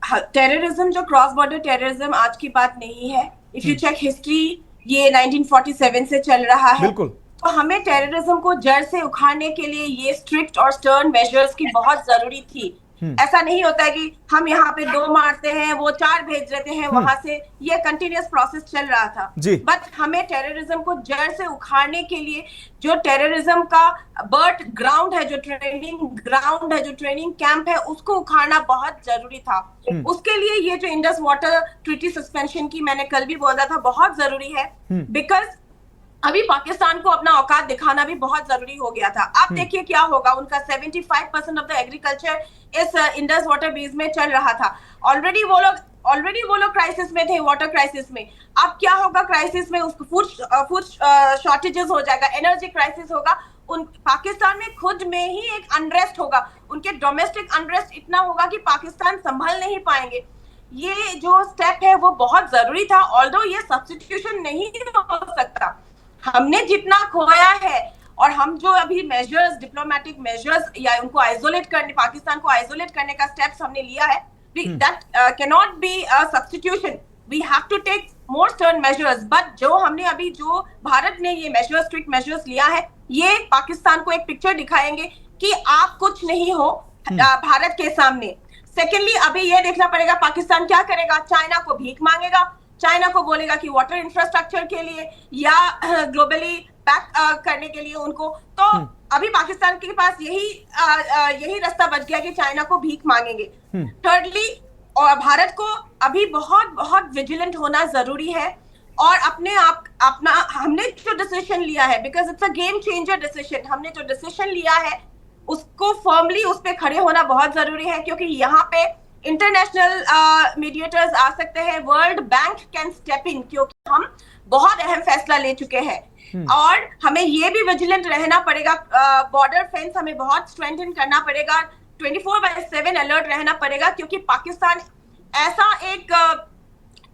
टेररिज्म, जो क्रॉस बॉर्डर टेररिज्म आज की बात नहीं है। इफ यू चेक हिस्ट्री, ये 1947 से चल रहा है। बिल्कुल। तो हमें टेररिज्म को जड़ से उखाड़ने के लिए ये स्ट्रिक्ट और स्टर्न मेजर्स की बहुत जरूरी थी। ऐसा नहीं होता है कि हम यहाँ पे 2 मारते हैं, वो 4 भेज देते हैं वहां से। ये कंटिन्यूअस प्रोसेस चल रहा था। बट हमें टेररिज्म को जड़ से उखाड़ने के लिए जो टेररिज्म का बर्थ ग्राउंड है, जो ट्रेनिंग ग्राउंड है, जो ट्रेनिंग कैंप है, उसको उखाड़ना बहुत जरूरी था। उसके लिए ये जो इंडस वाटर ट्रीटी सस्पेंशन की मैंने कल भी बोला था, बहुत जरूरी है। बिकॉज अभी पाकिस्तान को अपना औकात दिखाना भी बहुत जरूरी हो गया था। आप देखिए क्या होगा, उनका 75% ऑफ द एग्रीकल्चर इस इंडस वाटर बेस में चल रहा था। ऑलरेडी वो लोग क्राइसिस में थे, वाटर क्राइसिस में। अब क्या होगा क्राइसिस में? उसको फूड शॉर्टेजेस हो जाएगा, एनर्जी क्राइसिस होगा। पाकिस्तान में खुद में ही एक अनरेस्ट होगा, उनके डोमेस्टिक अनरेस्ट इतना होगा कि पाकिस्तान संभल नहीं पाएंगे। ये जो स्टेप है वो बहुत जरूरी था। ऑल्दो ये सब्स्टिट्यूशन नहीं हो सकता। हमने जितना खोया है और हम जो अभी मेजर्स, डिप्लोमेटिक मेजर्स या उनको आइसोलेट करने, पाकिस्तान को आइसोलेट करने का स्टेप्स हमने लिया है, that cannot be a substitution. We have to take more stern measures. But जो हमने अभी, जो भारत ने ये मेजर्स, स्ट्रिक्ट मेजर्स लिया है, ये पाकिस्तान को एक पिक्चर दिखाएंगे कि आप कुछ नहीं हो भारत के सामने। सेकेंडली, अभी ये देखना पड़ेगा पाकिस्तान क्या करेगा। चाइना को भीख मांगेगा, चाइना को बोलेगा कि वाटर इंफ्रास्ट्रक्चर के लिए या ग्लोबली पैक करने के लिए उनको। तो अभी पाकिस्तान के पास यही रास्ता बच गया कि चाइना को भीख मांगेंगे। थर्डली, और भारत को अभी बहुत बहुत विजिलेंट होना जरूरी है और हमने जो डिसीजन लिया है, because it's a game changer decision, हमने जो डिसीजन लिया है उसको फर्मली उस पर खड़े होना बहुत जरूरी है। क्योंकि यहाँ पे इंटरनेशनल मीडिएटर्स आ सकते हैं, world bank can step in, क्योंकि हम बहुत अहम फैसला ले चुके हैं। और हमें ये भी विजिलेंट रहना पड़ेगा, बॉर्डर फेंस हमें बहुत स्ट्रेंथन करना पड़ेगा, 24/7 अलर्ट रहना पड़ेगा। क्योंकि पाकिस्तान ऐसा एक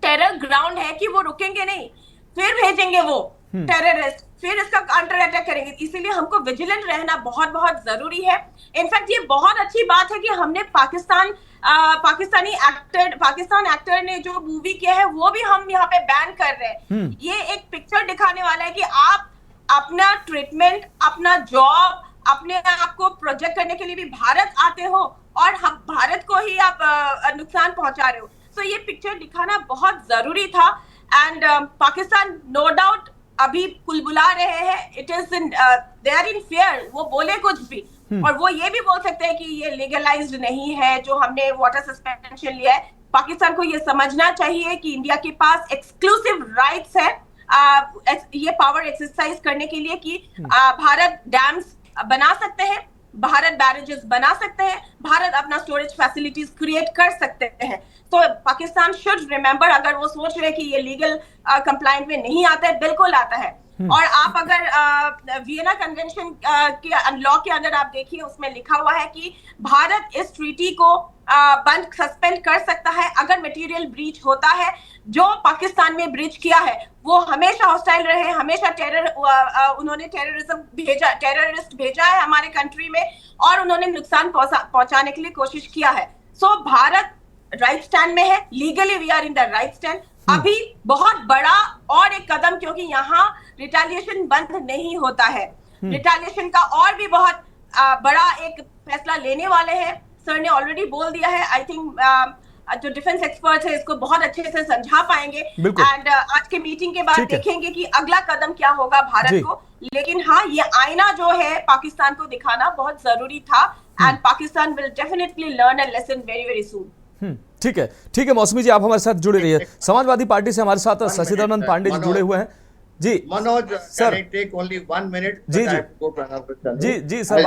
टेरर ग्राउंड है कि वो रुकेंगे नहीं, फिर भेजेंगे वो टेररिस्ट, फिर इसका काउंटर अटैक करेंगे। इसीलिए हमको विजिलेंट रहना बहुत बहुत जरूरी है। इनफैक्ट ये बहुत अच्छी बात है कि हमने पाकिस्तान एक्टर ने जो मूवी किया है वो भी हम यहाँ पे बैन कर रहे हैं। ये एक पिक्चर दिखाने वाला है कि आप अपना ट्रीटमेंट, अपना जॉब, अपने आप को प्रोजेक्ट करने के लिए भी भारत आते हो और हम भारत को ही आप नुकसान पहुंचा रहे हो। तो ये पिक्चर दिखाना बहुत जरूरी था। एंड पाकिस्तान नो डाउट अभी कुलबुला रहे हैं, it is they are in fear, वो बोले कुछ भी। और वो ये भी बोल सकते हैं कि ये लीगलाइज्ड नहीं है जो हमने वाटर सस्पेंशन लिया है। पाकिस्तान को ये समझना चाहिए कि इंडिया के पास एक्सक्लूसिव राइट्स है ये पावर एक्सरसाइज करने के लिए कि भारत डैम्स बना सकते हैं, भारत बैरेजेस बना सकते हैं, भारत अपना स्टोरेज फैसिलिटीज क्रिएट कर सकते हैं। तो पाकिस्तान शुड रिमेंबर, अगर वो सोच रहे कि ये लीगल कंप्लाइंट में नहीं आता है, बिल्कुल आता है। और आप अगर वियना कन्वेंशन के लॉ के अंदर आप देखिए, उसमें लिखा हुआ है कि भारत इस ट्रीटी को बंद सस्पेंड कर सकता है अगर मटेरियल ब्रीच होता है। जो पाकिस्तान में ब्रीच किया है वो हमेशा हॉस्टाइल रहे, हमेशा उन्होंने टेररिस्ट भेजा है हमारे कंट्री में और उन्होंने नुकसान पहुंचाने के लिए कोशिश किया है। सो भारत राइट स्टैंड में है, legally we are in the right stand. अभी बहुत बड़ा और एक कदम, क्योंकि यहाँ रिटेलिएशन बंद नहीं होता है, रिटेलिएशन का और भी बहुत बड़ा एक फैसला लेने वाले हैं। सर ने ऑलरेडी बोल दिया है, आई थिंक जो डिफेंस एक्सपर्ट्स है इसको बहुत अच्छे से समझा पाएंगे। एंड आज के मीटिंग के बाद देखेंगे कि अगला कदम क्या होगा भारत को। लेकिन हाँ, ये आईना जो है पाकिस्तान को दिखाना बहुत जरूरी था and Pakistan will definitely learn a lesson very very soon. ठीक है मौसमी जी, आप हमारे साथ जुड़े रहिए। समाजवादी पार्टी से हमारे साथ शशिधरानंद पांडे जी जुड़े हुए हैं। जी Manoj, sir, take only 1 minute. जी जी sir,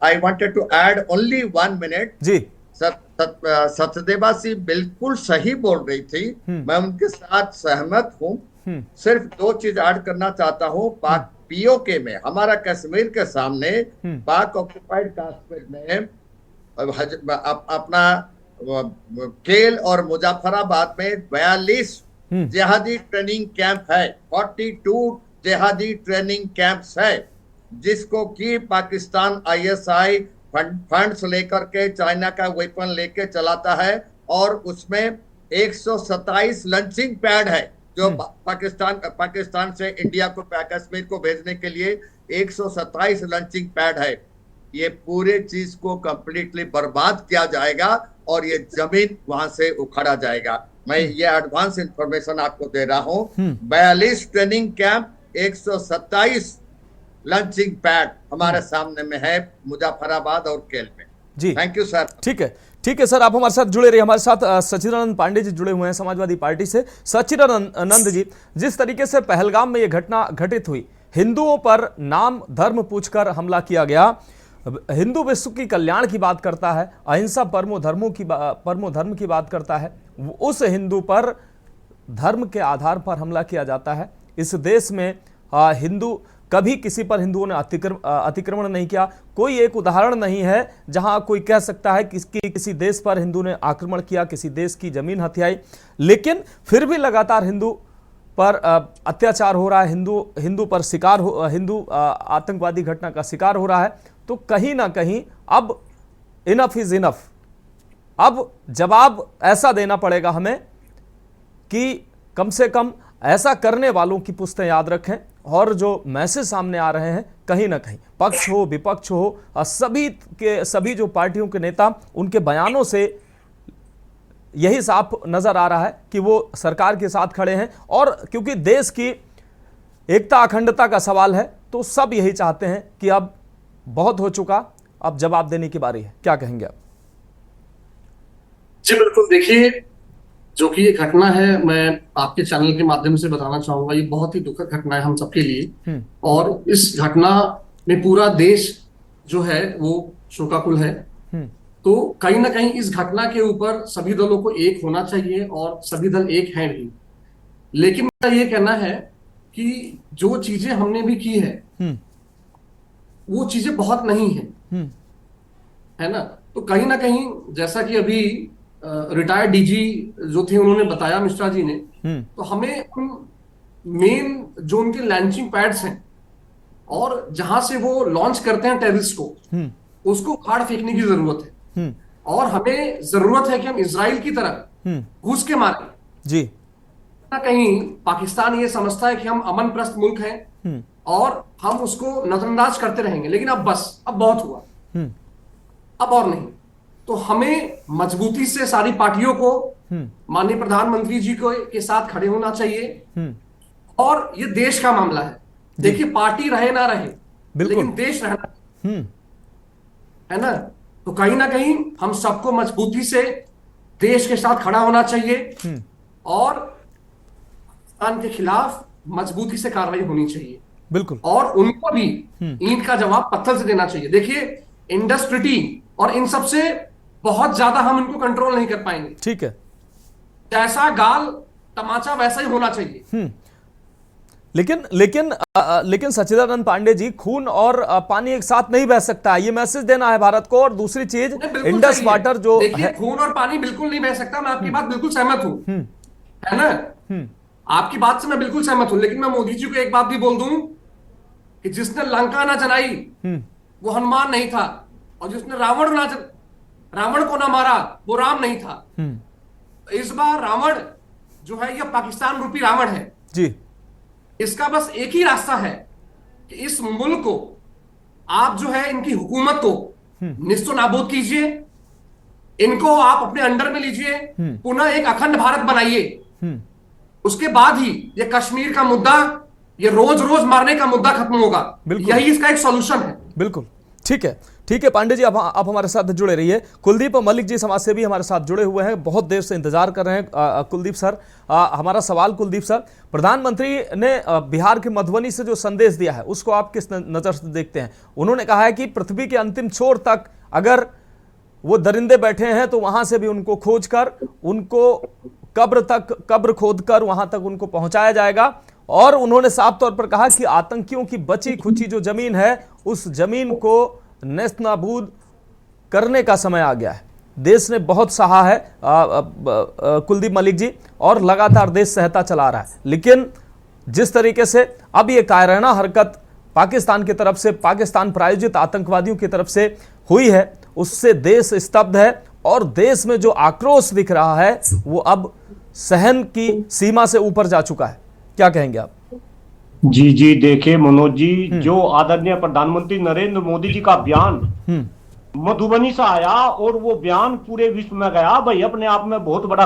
I wanted to add only 1 minute. जी सचदेवा सिंह बिल्कुल सही बोल रही थी, मैं उनके साथ सहमत हूँ। सिर्फ 2 चीज ऐड करना चाहता हूँ। पाक पीओके में, हमारा कश्मीर के सामने पाक ऑक्युपाइड कश्मीर में अपना केल और मुजफ्फराबाद में 42 जिहादी ट्रेनिंग कैंप है, 42 जिहादी ट्रेनिंग कैंप्स है, जिसको कि पाकिस्तान ISI फंड्स लेकर के चाइना का वेपन लेके चलाता है। और उसमें 127 लॉन्चिंग पैड है जो पाकिस्तान से इंडिया को कश्मीर को भेजने के लिए 127 लॉन्चिंग पैड है। ये पूरे चीज को कंप्लीटली बर्बाद किया जाएगा और ये जमीन वहां से उखाड़ा जाएगा। मैं ये एडवांस इंफॉर्मेशन आपको दे रहा हूँ। 42 ट्रेनिंग कैंप, 127 लॉन्चिंग पैड हमारे सामने में है मुजफ्फराबाद और केल में। जी थैंक यू सर। ठीक है सर, आप हमारे साथ जुड़े रहिए। हमारे साथ शशिधरानंद पांडे जी जुड़े हुए हैं समाजवादी पार्टी से। शशिधरानंद जी, जिस तरीके से पहलगाम में ये घटना घटित हुई, हिंदुओं पर नाम धर्म पूछकर हमला किया गया, हिंदू विश्व की कल्याण की बात करता है, अहिंसा परमो धर्म की बात करता है, उस हिंदू पर धर्म के आधार पर हमला किया जाता है। इस देश में हिंदू कभी किसी पर हिंदुओं ने अतिक्रमण नहीं किया। कोई एक उदाहरण नहीं है जहां कोई कह सकता है कि किसी देश पर हिंदू ने आक्रमण किया, किसी देश की जमीन हथियाई, लेकिन फिर भी लगातार हिंदू पर अत्याचार हो रहा है, हिंदू पर शिकार हो, हिंदू आतंकवादी घटना का शिकार हो रहा है। तो कहीं ना कहीं अब इनफ इज इनफ। अब जवाब ऐसा देना पड़ेगा हमें कि कम से कम ऐसा करने वालों की पुश्तें याद रखें। और जो मैसेज सामने आ रहे हैं, कहीं ना कहीं पक्ष हो विपक्ष हो, सभी जो पार्टियों के नेता, उनके बयानों से यही साफ नजर आ रहा है कि वो सरकार के साथ खड़े हैं। और क्योंकि देश की एकता अखंडता का सवाल है, तो सब यही चाहते हैं कि अब बहुत हो चुका, अब जवाब देने की बारी है। क्या कहेंगे आप? जी बिल्कुल, देखिए जो कि ये घटना है, मैं आपके चैनल के माध्यम से बताना चाहूंगा, ये बहुत ही दुखद घटना है हम सबके लिए। और इस घटना में पूरा देश जो है वो शोकाकुल है। तो कहीं ना कहीं इस घटना के ऊपर सभी दलों को एक होना चाहिए और सभी दल एक हैं भी। लेकिन मेरा ये कहना है कि जो चीजें हमने भी की है वो चीजें बहुत नहीं है ना। तो कहीं ना कहीं जैसा कि अभी रिटायर्ड डीजी जो थे उन्होंने बताया, मिश्रा जी ने, तो हमें मेन जो उनके लॉन्चिंग पैड्स हैं और जहां से वो लॉन्च करते हैं टेररिस्ट को, उसको उखाड़ फेंकने की जरूरत है। और हमें जरूरत है कि हम इजराइल की तरह घुस के मारें। जी कहीं पाकिस्तान ये समझता है कि हम अमन प्रस्त मुल्क हैं और हम उसको नजरअंदाज करते रहेंगे, लेकिन अब बस, अब बहुत हुआ, अब और नहीं। तो हमें मजबूती से सारी पार्टियों को माननीय प्रधानमंत्री जी को के साथ खड़े होना चाहिए। और ये देश का मामला है। देखिए, पार्टी रहे ना रहे, लेकिन देश रहना है ना। तो कहीं ना कहीं हम सबको मजबूती से देश के साथ खड़ा होना चाहिए और पाकिस्तान के खिलाफ मजबूती से कार्रवाई होनी चाहिए। बिल्कुल। और उनको भी ईंट का जवाब पत्थर से देना चाहिए। देखिए, इंडस ट्रीटी और इन सब से बहुत ज्यादा हम इनको कंट्रोल नहीं कर पाएंगे। ठीक है, जैसा गाल तमाचा वैसा ही होना चाहिए। लेकिन सच्चिदानंद पांडे जी, खून और पानी एक साथ नहीं बह सकता है, ये मैसेज देना है भारत को। और दूसरी चीज, इंडस वाटर जो देखिए, खून और पानी बिल्कुल नहीं बह सकता, मैं आपकी बात बिल्कुल सहमत हूं, है ना। आपकी बात से मैं बिल्कुल सहमत हूं। लेकिन मैं मोदी जी को एक बात भी बोल दूं कि जिसने लंका ना जलाई वो हनुमान नहीं था, और जिसने रावण को ना मारा वो राम नहीं था। तो इस बार रावण जो है यह पाकिस्तान रूपी रावण है जी। इसका बस एक ही रास्ता है कि इस मुल्क को आप जो है इनकी हुकूमत को निस्तो नाबूद कीजिए, इनको आप अपने अंडर में लीजिए, पुनः एक अखंड भारत बनाइए, उसके बाद ही ये कश्मीर का मुद्दा, ये रोज रोज मारने का मुद्दा खत्म होगा। यही इसका एक सॉल्यूशन है। बिल्कुल ठीक है, ठीक है पांडे जी, आप हमारे साथ जुड़े रहिए। कुलदीप मलिक जी समाज सेवी हमारे साथ जुड़े हुए हैं, बहुत देर से इंतजार कर रहे हैं। कुलदीप सर, हमारा सवाल कुलदीप सर, प्रधानमंत्री ने बिहार के मधुबनी से जो संदेश दिया है उसको आप किस नजर से देखते हैं? उन्होंने कहा है कि पृथ्वी के अंतिम छोर तक अगर वो दरिंदे बैठे हैं तो वहां से भी उनको खोज कर, उनको कब्र खोद कर वहां तक उनको पहुंचाया जाएगा। और उन्होंने साफ तौर पर कहा कि आतंकियों की बची खुची जो जमीन है उस जमीन को नेस्तनाबूद करने का समय आ गया है। देश ने बहुत सहा है कुलदीप मलिक जी, और लगातार देश सहता चला रहा है, लेकिन जिस तरीके से अब ये कायराना हरकत पाकिस्तान की तरफ से, पाकिस्तान प्रायोजित आतंकवादियों की तरफ से हुई है, उससे देश स्तब्ध है और देश में जो आक्रोश दिख रहा है वो अब सहन की सीमा से ऊपर जा चुका है। क्या कहेंगे आप? जी देखिए मनोज जी, जो आदरणीय प्रधानमंत्री नरेंद्र मोदी जी का बयान मधुबनी से आया और वो बयान पूरे विश्व में गया, भाई अपने आप में बहुत बड़ा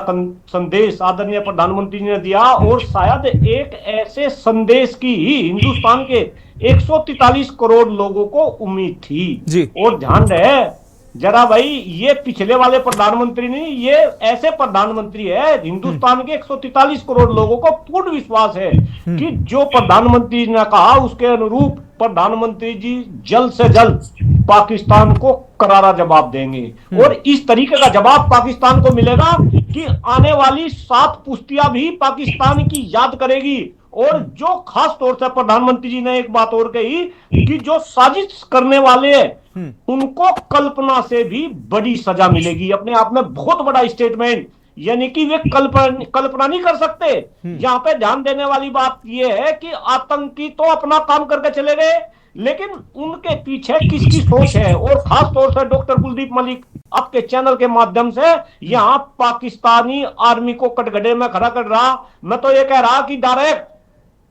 संदेश आदरणीय प्रधानमंत्री जी ने दिया। और शायद एक ऐसे संदेश की ही हिंदुस्तान के 143 करोड़ लोगों को उम्मीद थी जी। और ध्यान रहे जरा भाई, ये पिछले वाले प्रधानमंत्री नहीं, ये ऐसे प्रधानमंत्री है, हिंदुस्तान के 143 करोड़ लोगों को पूर्ण विश्वास है कि जो प्रधानमंत्री ने कहा उसके अनुरूप प्रधानमंत्री जी जल्द से जल्द पाकिस्तान को करारा जवाब देंगे। और इस तरीके का जवाब पाकिस्तान को मिलेगा कि आने वाली 7 पुश्तियां भी पाकिस्तान की याद करेगी। और जो खास तौर से प्रधानमंत्री जी ने एक बात और कही कि जो साजिश करने वाले हैं उनको कल्पना से भी बड़ी सजा मिलेगी। अपने आप में बहुत बड़ा स्टेटमेंट, यानी कि वे कल्पना नहीं कर सकते। यहाँ पे ध्यान देने वाली बात यह है कि आतंकी तो अपना काम करके चले गए, लेकिन उनके पीछे किसकी सोच है। और खास तौर से डॉक्टर कुलदीप मलिक आपके चैनल के माध्यम से यहाँ पाकिस्तानी आर्मी को कटघरे में खड़ा कर रहा, मैं तो ये कह रहा कि डायरेक्ट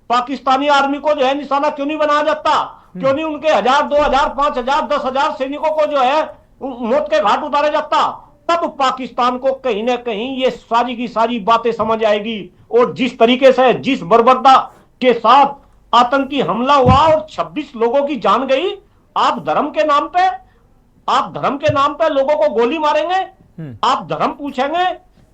पाकिस्तानी आर्मी को जो है निशाना क्यों नहीं बनाया जाता, क्यों नहीं उनके 1000, 2000, 5000, 10,000 सैनिकों को जो है मौत के घाट उतारा जाता। तब पाकिस्तान को कहीं ना कहीं ये सारी की सारी बातें समझ आएगी। और जिस तरीके से, जिस बर्बरता के साथ आतंकी हमला हुआ और 26 लोगों की जान गई, आप धर्म के नाम पे लोगों को गोली मारेंगे, आप धर्म पूछेंगे,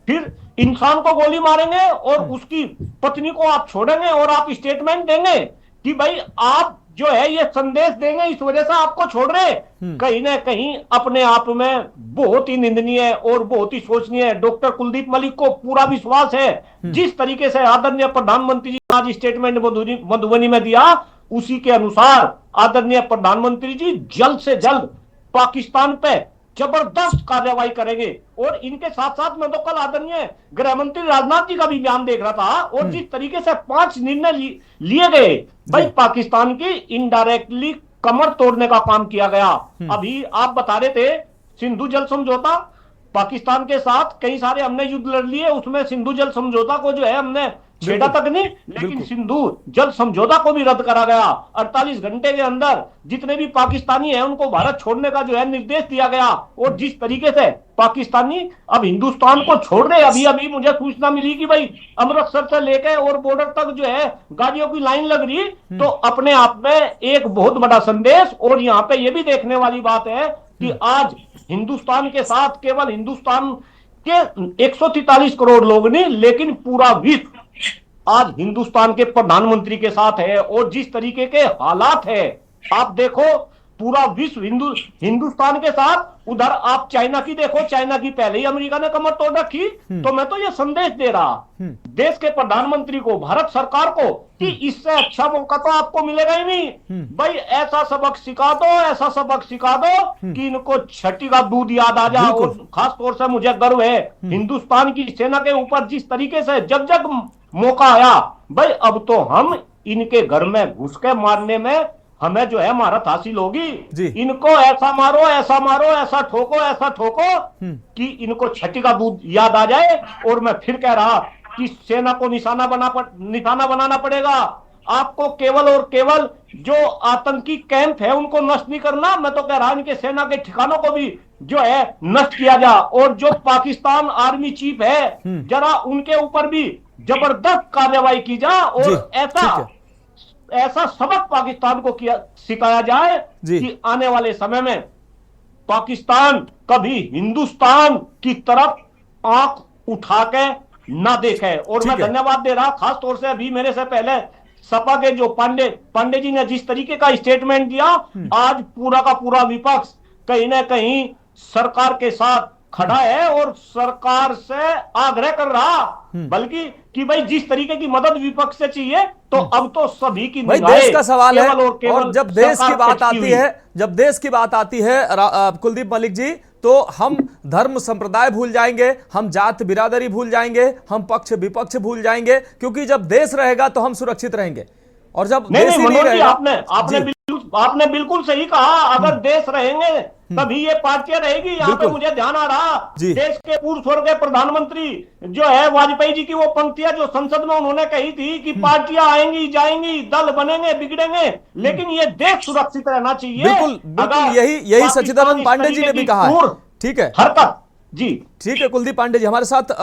फिर इंसान को गोली मारेंगे और उसकी पत्नी को आप छोड़ेंगे और आप स्टेटमेंट देंगे कि भाई आप जो है ये संदेश देंगे, इस वजह से आपको छोड़ रहे। कहीं ना कहीं अपने आप में बहुत ही निंदनीय और बहुत ही सोचनीय है। डॉक्टर कुलदीप मलिक को पूरा विश्वास है जिस तरीके से आदरणीय प्रधानमंत्री जी आज स्टेटमेंट मधुबनी में दिया, उसी के अनुसार आदरणीय प्रधानमंत्री जी जल्द से जल्द पाकिस्तान पे जबरदस्त कार्रवाई करेंगे। और इनके साथ साथ मैं तो कल आदरणीय गृह मंत्री राजनाथ जी का भी बयान देख रहा था, और जिस तरीके से 5 निर्णय लिए गए, भाई पाकिस्तान की इनडायरेक्टली कमर तोड़ने का काम किया गया। अभी आप बता रहे थे सिंधु जल समझौता, पाकिस्तान के साथ कई सारे हमने युद्ध लड़ लिए, उसमें सिंधु जल समझौता को जो है हमने छेड़ा तक नहीं, लेकिन सिंधु जल समझौता को भी रद्द करा गया। 48 घंटे के अंदर जितने भी पाकिस्तानी हैं उनको भारत छोड़ने का जो है निर्देश दिया गया। और जिस तरीके से पाकिस्तानी अब हिंदुस्तान को छोड़ रहे, अभी मुझे सूचना मिली कि भाई अमृतसर से लेकर और बॉर्डर तक जो है गाड़ियों की लाइन लग रही, तो अपने आप में एक बहुत बड़ा संदेश। और यहाँ पे ये भी देखने वाली बात है कि आज हिंदुस्तान के साथ केवल हिंदुस्तान के 143 करोड़ लोग नहीं, लेकिन पूरा विश्व आज हिंदुस्तान के प्रधानमंत्री के साथ है। और जिस तरीके के हालात है, आप देखो पूरा विश्व हिंदुस्तान के साथ। उधर आप चाइना की देखो, चाइना की पहले ही अमेरिका ने कमर तोड़ रखी। तो मैं तो ये संदेश दे रहा देश के प्रधानमंत्री को, भारत सरकार को, कि इससे अच्छा मौका तो आपको मिलेगा ही नहीं। भाई ऐसा सबक सिखा दो कि इनको छठी का दूध याद आ जाए। और खास तौर से मुझे गर्व है हिंदुस्तान की सेना के ऊपर, जिस तरीके से जब मौका आया, भाई अब तो हम इनके घर में घुस के मारने में हमें जो है महारत हासिल होगी। इनको ऐसा मारो, ऐसा ठोको कि इनको छठी का दूध याद आ जाए। और मैं फिर कह रहा कि सेना को निशाना बनाना पड़ेगा। आपको केवल और केवल जो आतंकी कैंप है उनको नष्ट नहीं करना, मैं तो कह रहा इनके सेना के ठिकानों को भी जो है नष्ट किया जा, और जो पाकिस्तान आर्मी चीफ है जरा उनके ऊपर भी जबरदस्त कार्रवाई की जा, और ऐसा सबक पाकिस्तान को सिखाया जाए कि आने वाले समय में पाकिस्तान कभी हिंदुस्तान की तरफ आंख उठा के ना देखे। और मैं धन्यवाद दे रहा खास तौर से अभी मेरे से पहले सपा के जो पांडे जी ने जिस तरीके का स्टेटमेंट दिया, आज पूरा का पूरा विपक्ष कहीं ना कहीं सरकार के साथ खड़ा है और सरकार से आग्रह कर रहा, बल्कि कि भाई जिस तरीके की मदद विपक्ष से चाहिए तो अब तो सभी की भाई देश का सवाल है। और जब देश की बात आती है कुलदीप मलिक जी, तो हम धर्म संप्रदाय भूल जाएंगे, हम जात बिरादरी भूल जाएंगे, हम पक्ष विपक्ष भूल जाएंगे, क्योंकि जब देश रहेगा तो हम सुरक्षित रहेंगे। और जब देश ही नहीं रहेगा, आपने बिल्कुल सही कहा, अगर देश रहेंगे तभी ये पार्टियां रहेगी। यहाँ पे मुझे ध्यान आ रहा देश के पूर्व स्वर्गीय प्रधानमंत्री जो है वाजपेयी जी की वो पंक्तियां जो संसद में उन्होंने कही थी कि पार्टियां आएंगी जाएंगी, दल बनेंगे बिगड़ेंगे, लेकिन ये देश सुरक्षित रहना चाहिए। बिल्कुल यही सच्चिदानंद पांडे जी ने भी कहा है। ठीक है, हरकत जी ठीक है। कुलदीप पांडे जी हमारे साथ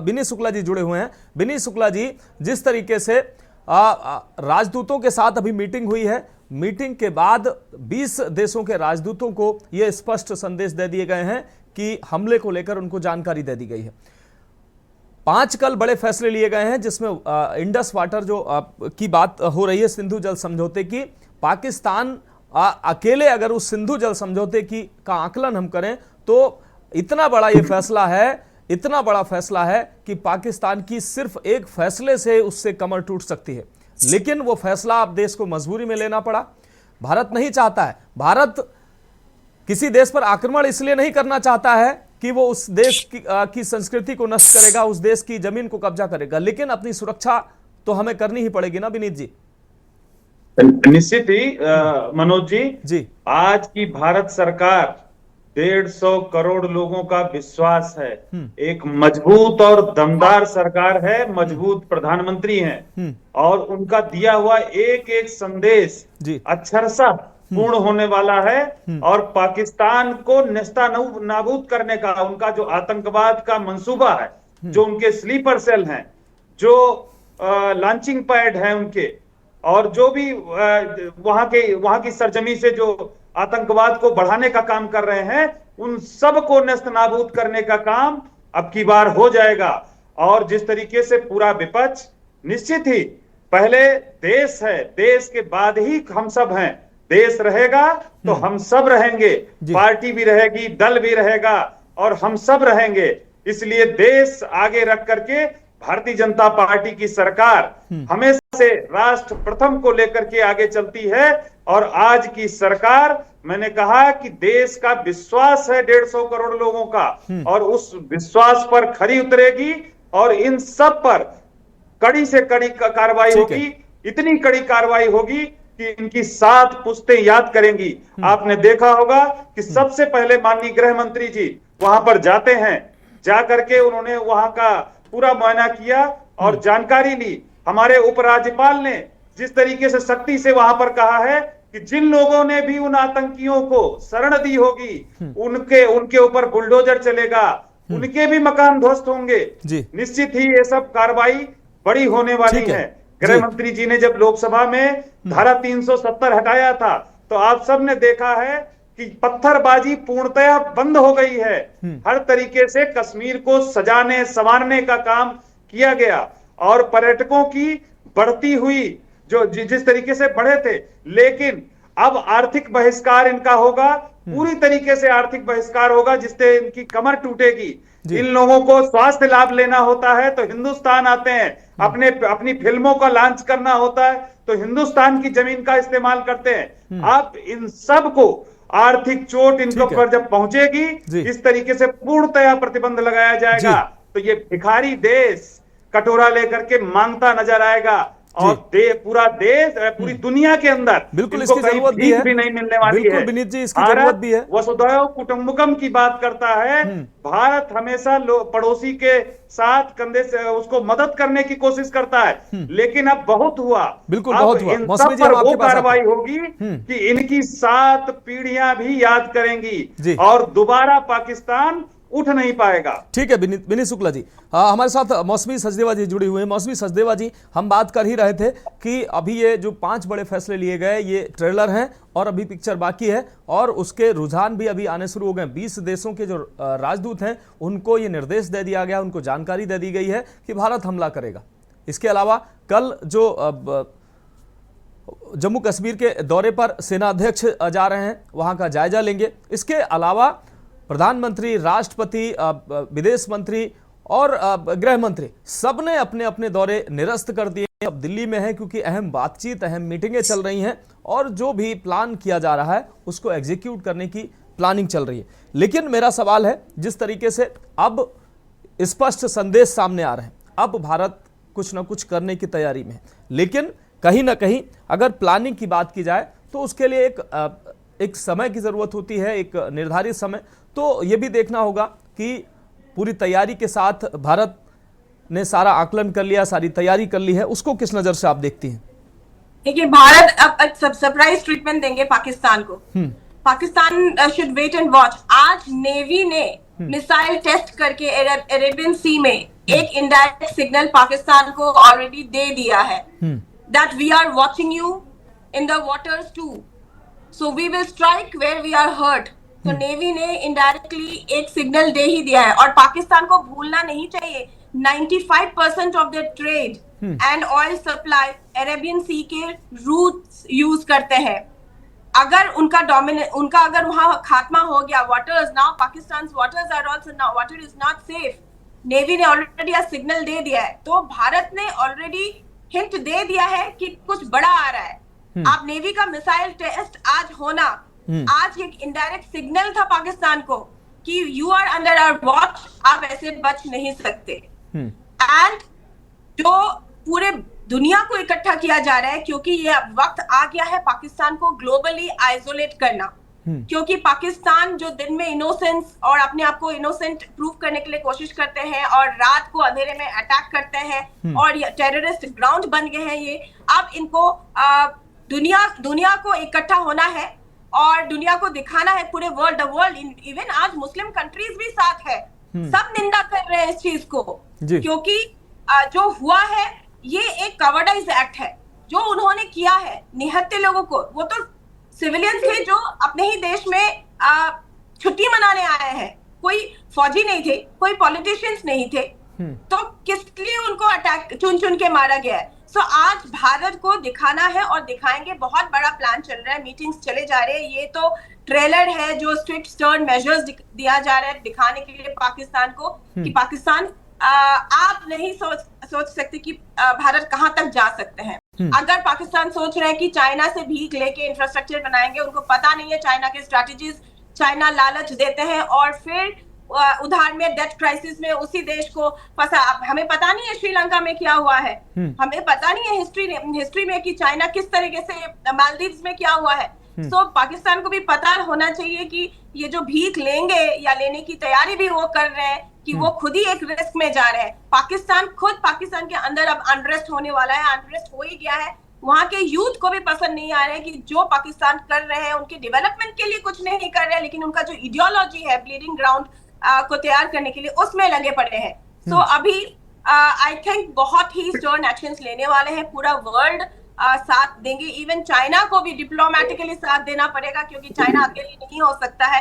विनीत शुक्ला जी जुड़े हुए हैं। विनीत शुक्ला जी, जिस तरीके से राजदूतों के साथ अभी मीटिंग हुई है, मीटिंग के बाद 20 देशों के राजदूतों को यह स्पष्ट संदेश दे दिए गए हैं कि हमले को लेकर उनको जानकारी दे दी गई है। 5 कल बड़े फैसले लिए गए हैं, जिसमें इंडस वाटर जो की बात हो रही है, सिंधु जल समझौते की। पाकिस्तान अकेले अगर उस सिंधु जल समझौते की का आकलन हम करें तो इतना बड़ा ये फैसला है, इतना बड़ा फैसला है कि पाकिस्तान की सिर्फ एक फैसले से उससे कमर टूट सकती है। लेकिन वो फैसला अब देश को मजबूरी में लेना पड़ा। भारत नहीं चाहता है, भारत किसी देश पर आक्रमण इसलिए नहीं करना चाहता है कि वो उस देश की संस्कृति को नष्ट करेगा, उस देश की जमीन को कब्जा करेगा, लेकिन अपनी सुरक्षा तो हमें करनी ही पड़ेगी ना विनीत जी। निश्चित ही मनोज जी, आज की भारत सरकार 150 करोड़ लोगों का विश्वास है, एक मजबूत और दमदार सरकार है, मजबूत प्रधानमंत्री हैं, और उनका दिया हुआ एक एक संदेश अक्षरशः पूर्ण होने वाला है। और पाकिस्तान को नेस्तनाबूद करने का उनका जो आतंकवाद का मंसूबा है, जो उनके स्लीपर सेल हैं, जो लॉन्चिंग पैड है उनके, और जो भी वहां की सरजमी से जो आतंकवाद को बढ़ाने का काम कर रहे हैं, उन सब को नेस्तनाबूद करने का काम अब की बार हो जाएगा। और जिस तरीके से पूरा विपक्ष, निश्चित ही पहले देश है, देश के बाद ही हम सब हैं। देश रहेगा तो हम सब रहेंगे, पार्टी भी रहेगी, दल भी रहेगा, और हम सब रहेंगे। इसलिए देश आगे रख करके भारतीय जनता पार्टी की सरकार हमेशा से राष्ट्र प्रथम को लेकर के आगे चलती है। और आज की सरकार, मैंने कहा कि देश का विश्वास है 150 करोड़ लोगों का, और उस विश्वास पर खरी उतरेगी, और इन सब पर कड़ी से कड़ी कार्रवाई होगी। इतनी कड़ी कार्रवाई होगी कि इनकी 7 पुश्तें याद करेंगी। आपने देखा होगा कि सबसे पहले माननीय गृह मंत्री जी वहां पर जाते हैं, जा करके उन्होंने वहां का पूरा मुआयना किया और जानकारी ली। हमारे उपराज्यपाल ने जिस तरीके से सख्ती से वहां पर कहा है कि जिन लोगों ने भी उन आतंकियों को शरण दी होगी, उनके ऊपर बुलडोजर चलेगा, उनके भी मकान ध्वस्त होंगे। निश्चित ही ये सब कार्रवाई बड़ी होने वाली है। गृह मंत्री जी ने जब लोकसभा में धारा 370 हटाया था, तो आप सब ने देखा है कि पत्थरबाजी पूर्णतया बंद हो गई है। हर तरीके से कश्मीर को सजाने संवारने का काम किया गया, और पर्यटकों की बढ़ती हुई जो जिस तरीके से बढ़े थे, लेकिन अब आर्थिक बहिष्कार इनका होगा, पूरी तरीके से आर्थिक बहिष्कार होगा, जिससे इनकी कमर टूटेगी। इन लोगों को स्वास्थ्य लाभ लेना होता है तो हिंदुस्तान आते हैं, अपनी फिल्मों का लॉन्च करना होता है तो हिंदुस्तान की जमीन का इस्तेमाल करते हैं। अब इन सब को आर्थिक चोट इनके ऊपर जब पहुंचेगी, इस तरीके से पूर्णतया प्रतिबंध लगाया जाएगा, तो ये भिखारी देश कटोरा लेकर के मांगता नजर आएगा। और पूरा देश पूरी दुनिया के अंदर बिल्कुल इनको इसकी कहीं जरूरत भीख भी नहीं मिलने वाली बिल्कुल है। विनीत जी, इसकी जरूरत भी है। वसुधैव कुटुंबकम की बात करता है। भारत हमेशा पड़ोसी के साथ कंधे से उसको मदद करने की कोशिश करता है, लेकिन अब बहुत हुआ। बिल्कुल अब बहुत हुआ। इन मौसमी सब जी, पर हम आपके वो पास आते हैं। कार्रवाई होगी कि इनकी 7 पीढ़ियां भी याद करेंगी और दोबारा पाकिस्तान उठ नहीं पाएगा। ठीक है विनीत शुक्ला जी, हमारे साथ मौसमी सचदेवा जी जुड़ी हुए हैं। मौसमी सचदेवा जी, हम बात कर ही रहे थे कि अभी ये जो 5 बड़े फैसले लिए गए, ये ट्रेलर हैं और अभी पिक्चर बाकी है और उसके रुझान भी अभी आने शुरू हो गए। 20 देशों के जो राजदूत हैं उनको ये निर्देश दे दिया गया, उनको जानकारी दे दी गई है कि भारत हमला करेगा। इसके अलावा कल जो जम्मू कश्मीर के दौरे पर सेना अध्यक्ष जा रहे हैं, वहां का जायजा लेंगे। इसके अलावा प्रधानमंत्री, राष्ट्रपति, विदेश मंत्री और गृह मंत्री सबने अपने अपने दौरे निरस्त कर दिए। अब दिल्ली में है क्योंकि अहम बातचीत, अहम मीटिंगें चल रही हैं और जो भी प्लान किया जा रहा है उसको एग्जीक्यूट करने की प्लानिंग चल रही है। लेकिन मेरा सवाल है, जिस तरीके से अब स्पष्ट संदेश सामने आ रहे हैं, अब भारत कुछ ना कुछ करने की तैयारी में है, लेकिन कहीं ना कहीं अगर प्लानिंग की बात की जाए तो उसके लिए एक समय की जरूरत होती है, एक निर्धारित समय। तो यह भी देखना होगा कि पूरी तैयारी के साथ भारत ने सारा आकलन कर लिया, सारी तैयारी कर ली है, उसको किस नजर से आप देखती हैं? देखिए, भारत अब सरप्राइज ट्रीटमेंट देंगे पाकिस्तान को। Pakistan should wait and watch. आज नेवी ने मिसाइल टेस्ट करके अरेबियन सी में एक इनडायरेक्ट सिग्नल पाकिस्तान को ऑलरेडी दे दिया है, that we are watching you in the waters too, so we will strike where we are hurt. तो नेवी ने इनडायरेक्टली एक सिग्नल दे ही दिया है और पाकिस्तान को भूलना नहीं चाहिए 95% of the trade and oil supply Arabian sea के रूट्स यूज करते हैं। अगर उनका अगर वहां खात्मा हो गया, waters now Pakistan waters are also now water is not safe, navy ने ऑलरेडी सिग्नल दे दिया है। तो भारत ने ऑलरेडी हिंट दे दिया है कि कुछ बड़ा आ रहा है। आप नेवी का मिसाइल टेस्ट आज होना, आज एक इनडायरेक्ट सिग्नल था पाकिस्तान को कि you are under our watch, आप ऐसे बच नहीं सकते। एंड जो पूरे दुनिया को इकट्ठा किया जा रहा है, क्योंकि ये वक्त आ गया है पाकिस्तान को ग्लोबली आइसोलेट करना, क्योंकि पाकिस्तान जो दिन में इनोसेंस और अपने आप को इनोसेंट प्रूव करने के लिए कोशिश करते हैं और रात को अंधेरे में अटैक करते हैं और ये टेररिस्ट ग्राउंड बन गए हैं। ये अब इनको दुनिया को इकट्ठा होना है और दुनिया को दिखाना है, पूरे वर्ल्ड इवन आज मुस्लिम कंट्रीज भी साथ है, सब निंदा कर रहे हैं इस चीज को, क्योंकि जो हुआ है ये एक कवर्डाइज एक्ट है जो उन्होंने किया है निहत्थे लोगों को। वो तो सिविलियंस थे जो अपने ही देश में छुट्टी मनाने आए हैं, कोई फौजी नहीं थे, कोई पॉलिटिशियंस नहीं थे, तो किस लिए उनको अटैक चुन के मारा गया है। सो आज भारत को दिखाना है और दिखाएंगे। बहुत बड़ा प्लान चल रहा है, मीटिंग्स चले जा रहे हैं। ये तो ट्रेलर है जो स्ट्रिक्ट स्टर्न मेजर्स दिया जा रहा है दिखाने के लिए पाकिस्तान को कि पाकिस्तान आप नहीं सोच सकते कि भारत कहां तक जा सकते हैं। अगर पाकिस्तान सोच रहे हैं कि चाइना से भीख लेके इंफ्रास्ट्रक्चर बनाएंगे, उनको पता नहीं है चाइना के स्ट्रैटेजीज। चाइना लालच देते हैं और फिर उधार में डेट क्राइसिस में उसी देश को फंसा। हमें पता नहीं है श्रीलंका में क्या हुआ है, हमें पता नहीं है हिस्ट्री में कि चाइना किस तरीके से मालदीव्स में क्या हुआ है। तो पाकिस्तान को भी पता होना चाहिए कि ये जो भीख लेंगे या लेने की तैयारी भी वो कर रहे हैं कि वो खुद ही एक रिस्क में जा रहे हैं। पाकिस्तान के अंदर अब अनरेस्ट होने वाला है, अनरेस्ट हो ही गया है। वहां के यूथ को भी पसंद नहीं आ रहा है कि जो पाकिस्तान कर रहे हैं उनके डेवलपमेंट के लिए कुछ नहीं कर रहे हैं, लेकिन उनका जो आइडियोलॉजी है ब्लीडिंग ग्राउंड को तैयार करने के लिए उसमें लगे पड़े हैं। सो अभी आई थिंक बहुत ही स्टर्न एक्शंस लेने वाले हैं, पूरा वर्ल्ड साथ देंगे। इवन चाइना को भी डिप्लोमेटिकली साथ देना पड़ेगा, क्योंकि चाइना अकेले नहीं हो सकता है।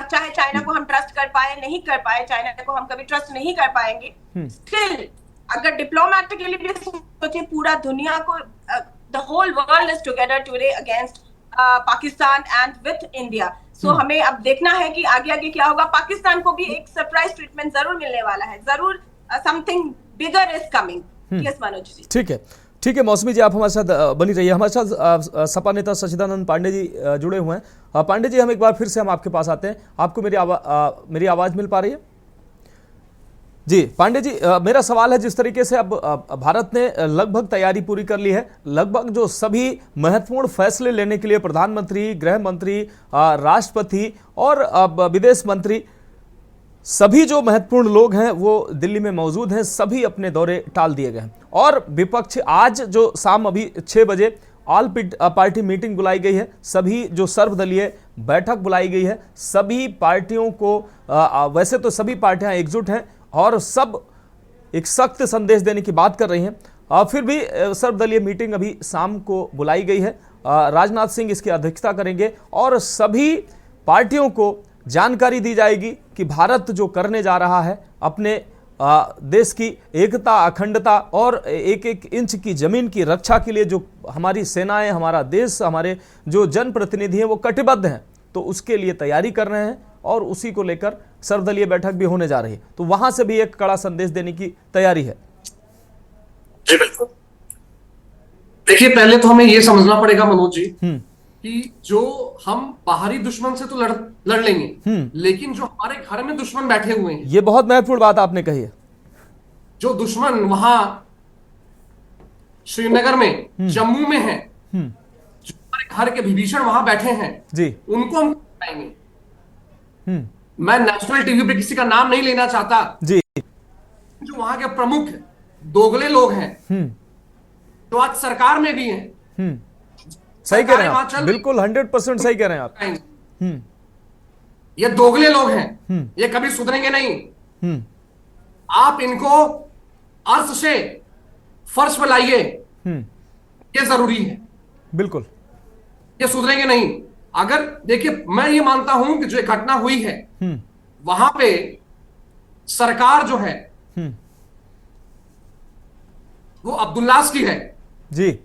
चाहे चाइना को हम ट्रस्ट कर पाए नहीं कर पाए, चाइना को हम कभी ट्रस्ट नहीं कर पाएंगे। स्टिल अगर डिप्लोमेटिकली भी सोचे, पूरा दुनिया को the whole world is together today against Pakistan and with India. सो हमें अब देखना है कि आगे आगे क्या होगा। पाकिस्तान को भी एक सरप्राइज ट्रीटमेंट जरूर मिलने वाला है, जरूर something bigger is coming. Yes Manoj ji, ठीक है मौसमी जी, आप हमारे साथ बनी रहिए। हमारे साथ सपा नेता सच्चिदानंद पांडे जी जुड़े हुए हैं। पांडे जी, हम एक बार फिर से आपके पास आते हैं। आपको मेरी आवाज़ मिल पा रही है? जी पांडे जी, मेरा सवाल है, जिस तरीके से अब भारत ने लगभग तैयारी पूरी कर ली है, लगभग जो सभी महत्वपूर्ण फैसले लेने के लिए प्रधानमंत्री, गृह मंत्री, राष्ट्रपति और विदेश मंत्री, सभी जो महत्वपूर्ण लोग हैं वो दिल्ली में मौजूद हैं, सभी अपने दौरे टाल दिए गए हैं। और विपक्ष आज जो शाम अभी 6 बजे ऑल पार्टी मीटिंग बुलाई गई है, सभी जो सर्वदलीय बैठक बुलाई गई है, सभी पार्टियों को वैसे तो सभी पार्टियां एकजुट हैं और सब एक सख्त संदेश देने की बात कर रही हैं, फिर भी सर्वदलीय मीटिंग अभी शाम को बुलाई गई है। राजनाथ सिंह इसकी अध्यक्षता करेंगे और सभी पार्टियों को जानकारी दी जाएगी कि भारत जो करने जा रहा है अपने देश की एकता, अखंडता और एक एक इंच की जमीन की रक्षा के लिए जो हमारी सेनाएं, हमारा देश, हमारे जो जनप्रतिनिधि हैं वो कटिबद्ध हैं, तो उसके लिए तैयारी कर रहे हैं और उसी को लेकर सर्वदलीय बैठक भी होने जा रही है। तो वहां से भी एक कड़ा संदेश देने की तैयारी है। जी बिल्कुल। देखिए, पहले तो हमें यह समझना पड़ेगा मनोज जी कि जो हम बाहरी दुश्मन से तो लड़ लेंगे, लेकिन जो हमारे घर में दुश्मन बैठे हुए हैं, ये बहुत महत्वपूर्ण बात आपने कही है। जो दुश्मन वहां श्रीनगर में, जम्मू में है, जो हमारे घर के विभीषण वहां बैठे हैं जी, उनको हम बताएंगे। मैं नेशनल टीवी पे किसी का नाम नहीं लेना चाहता जी, जो वहां के प्रमुख दोगले लोग हैं, जो आज सरकार में भी हैं, सही कह रहे हैं आप, बिल्कुल 100% सही कह रहे हैं आप। ये दोगले लोग हैं, ये कभी सुधरेंगे नहीं। आप इनको अर्श से फर्श पर लाइए, ये जरूरी है। बिल्कुल, ये सुधरेंगे नहीं। अगर देखिए, मैं ये मानता हूं कि जो घटना हुई है वहां पे सरकार जो है वो अब्दुल्लास की है जी,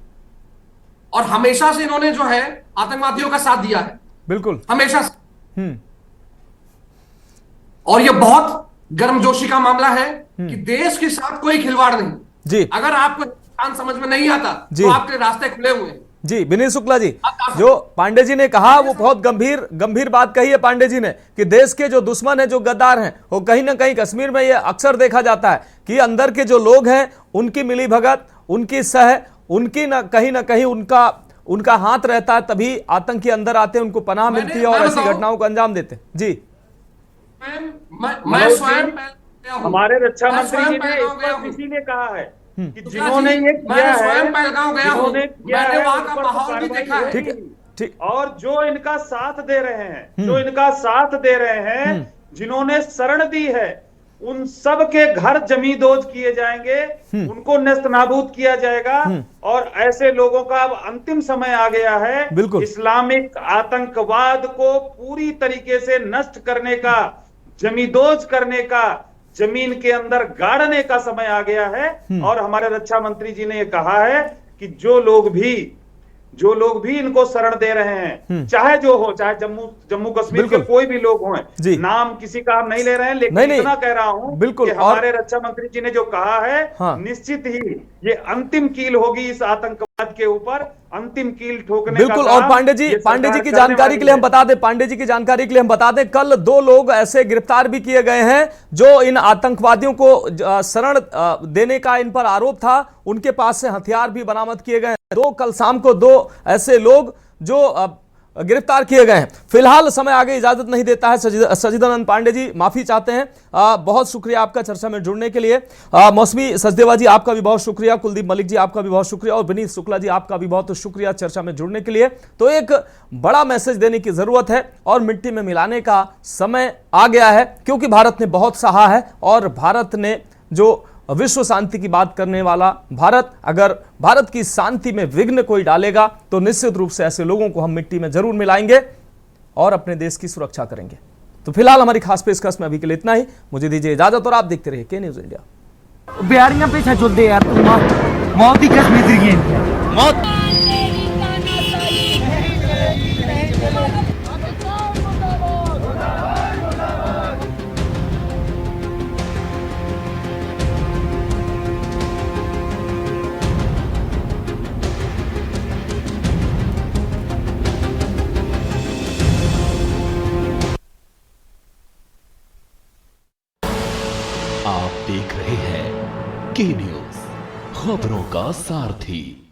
और हमेशा से इन्होंने जो है आतंकवादियों का साथ दिया है, बिल्कुल हमेशा से। और ये बहुत गर्मजोशी का मामला है कि देश के साथ कोई खिलवाड़ नहीं जी। अगर आपको समझ में नहीं आता तो आपके रास्ते खुले हुए हैं। जी विनीत शुक्ला जी, जो पांडे जी ने कहा वो बहुत गंभीर बात कही है पांडे जी ने कि देश के जो दुश्मन है, जो गद्दार हैं, वो कहीं ना कहीं कश्मीर में ये अक्सर देखा जाता है कि अंदर के जो लोग हैं उनकी मिलीभगत, उनकी उनकी ना कहीं उनका हाथ रहता है, तभी आतंकी अंदर आते हैं, उनको पनाह मिलती है और ऐसी घटनाओं को अंजाम देते हैं। जी, मैं स्वयं हमारे रक्षा मंत्री जी ने इस पर किसी ने कहा है कि जिन्होंने ये किया है, स्वयं पहलगांव गया हूं, मैंने वहां का माहौल भी देखा है। ठीक। और जो इनका साथ दे रहे हैं, जिन्होंने शरण दी है, उन सब के घर जमींदोज किए जाएंगे, उनको नेस्तनाबूद किया जाएगा। और ऐसे लोगों का अब अंतिम समय आ गया है। इस्लामिक आतंकवाद को पूरी तरीके से नष्ट करने का, जमींदोज करने का, जमीन के अंदर गाड़ने का समय आ गया है। और हमारे रक्षा मंत्री जी ने यह कहा है कि जो लोग भी इनको शरण दे रहे हैं, चाहे जो हो, चाहे जम्मू कश्मीर के कोई भी लोग हों, नाम किसी का हम नहीं ले रहे हैं, लेकिन इतना कह रहा हूं कि हमारे रक्षा मंत्री जी ने जो कहा है, निश्चित ही ये अंतिम कील होगी इस आतंकवाद के ऊपर, अंतिम कील ठोकने बिल्कुल। और पांडे जी की जानकारी के लिए हम बता दें, कल 2 लोग ऐसे गिरफ्तार भी किए गए हैं जो इन आतंकवादियों को शरण देने का इन पर आरोप था, उनके पास से हथियार भी बरामद किए गए हैं। कल शाम को 2 ऐसे लोग जो गिरफ्तार किए गए हैं। फिलहाल समय आगे इजाजत नहीं देता है। सचिदानंद पांडे जी माफी चाहते हैं, बहुत शुक्रिया आपका चर्चा में जुड़ने के लिए। मौसमी सचदेवा जी आपका भी बहुत शुक्रिया, कुलदीप मलिक जी आपका भी बहुत शुक्रिया और विनीत शुक्ला जी आपका भी बहुत शुक्रिया चर्चा में जुड़ने के लिए। तो एक बड़ा मैसेज देने की जरूरत है और मिट्टी में मिलाने का समय आ गया है, क्योंकि भारत ने बहुत सहा है और भारत ने जो विश्व शांति की बात करने वाला अगर भारत की शांति में विघ्न कोई डालेगा तो निश्चित रूप से ऐसे लोगों को हम मिट्टी में जरूर मिलाएंगे और अपने देश की सुरक्षा करेंगे। तो फिलहाल हमारी खास पेशकश में अभी के लिए इतना ही। मुझे दीजिए इजाजत और आप देखते रहिए के न्यूज इंडिया। बिहारियां पीछे चल दे यार, तुम मौत ही कश्मीर की मौत। आप देख रहे हैं के न्यूज, खबरों का सारथी।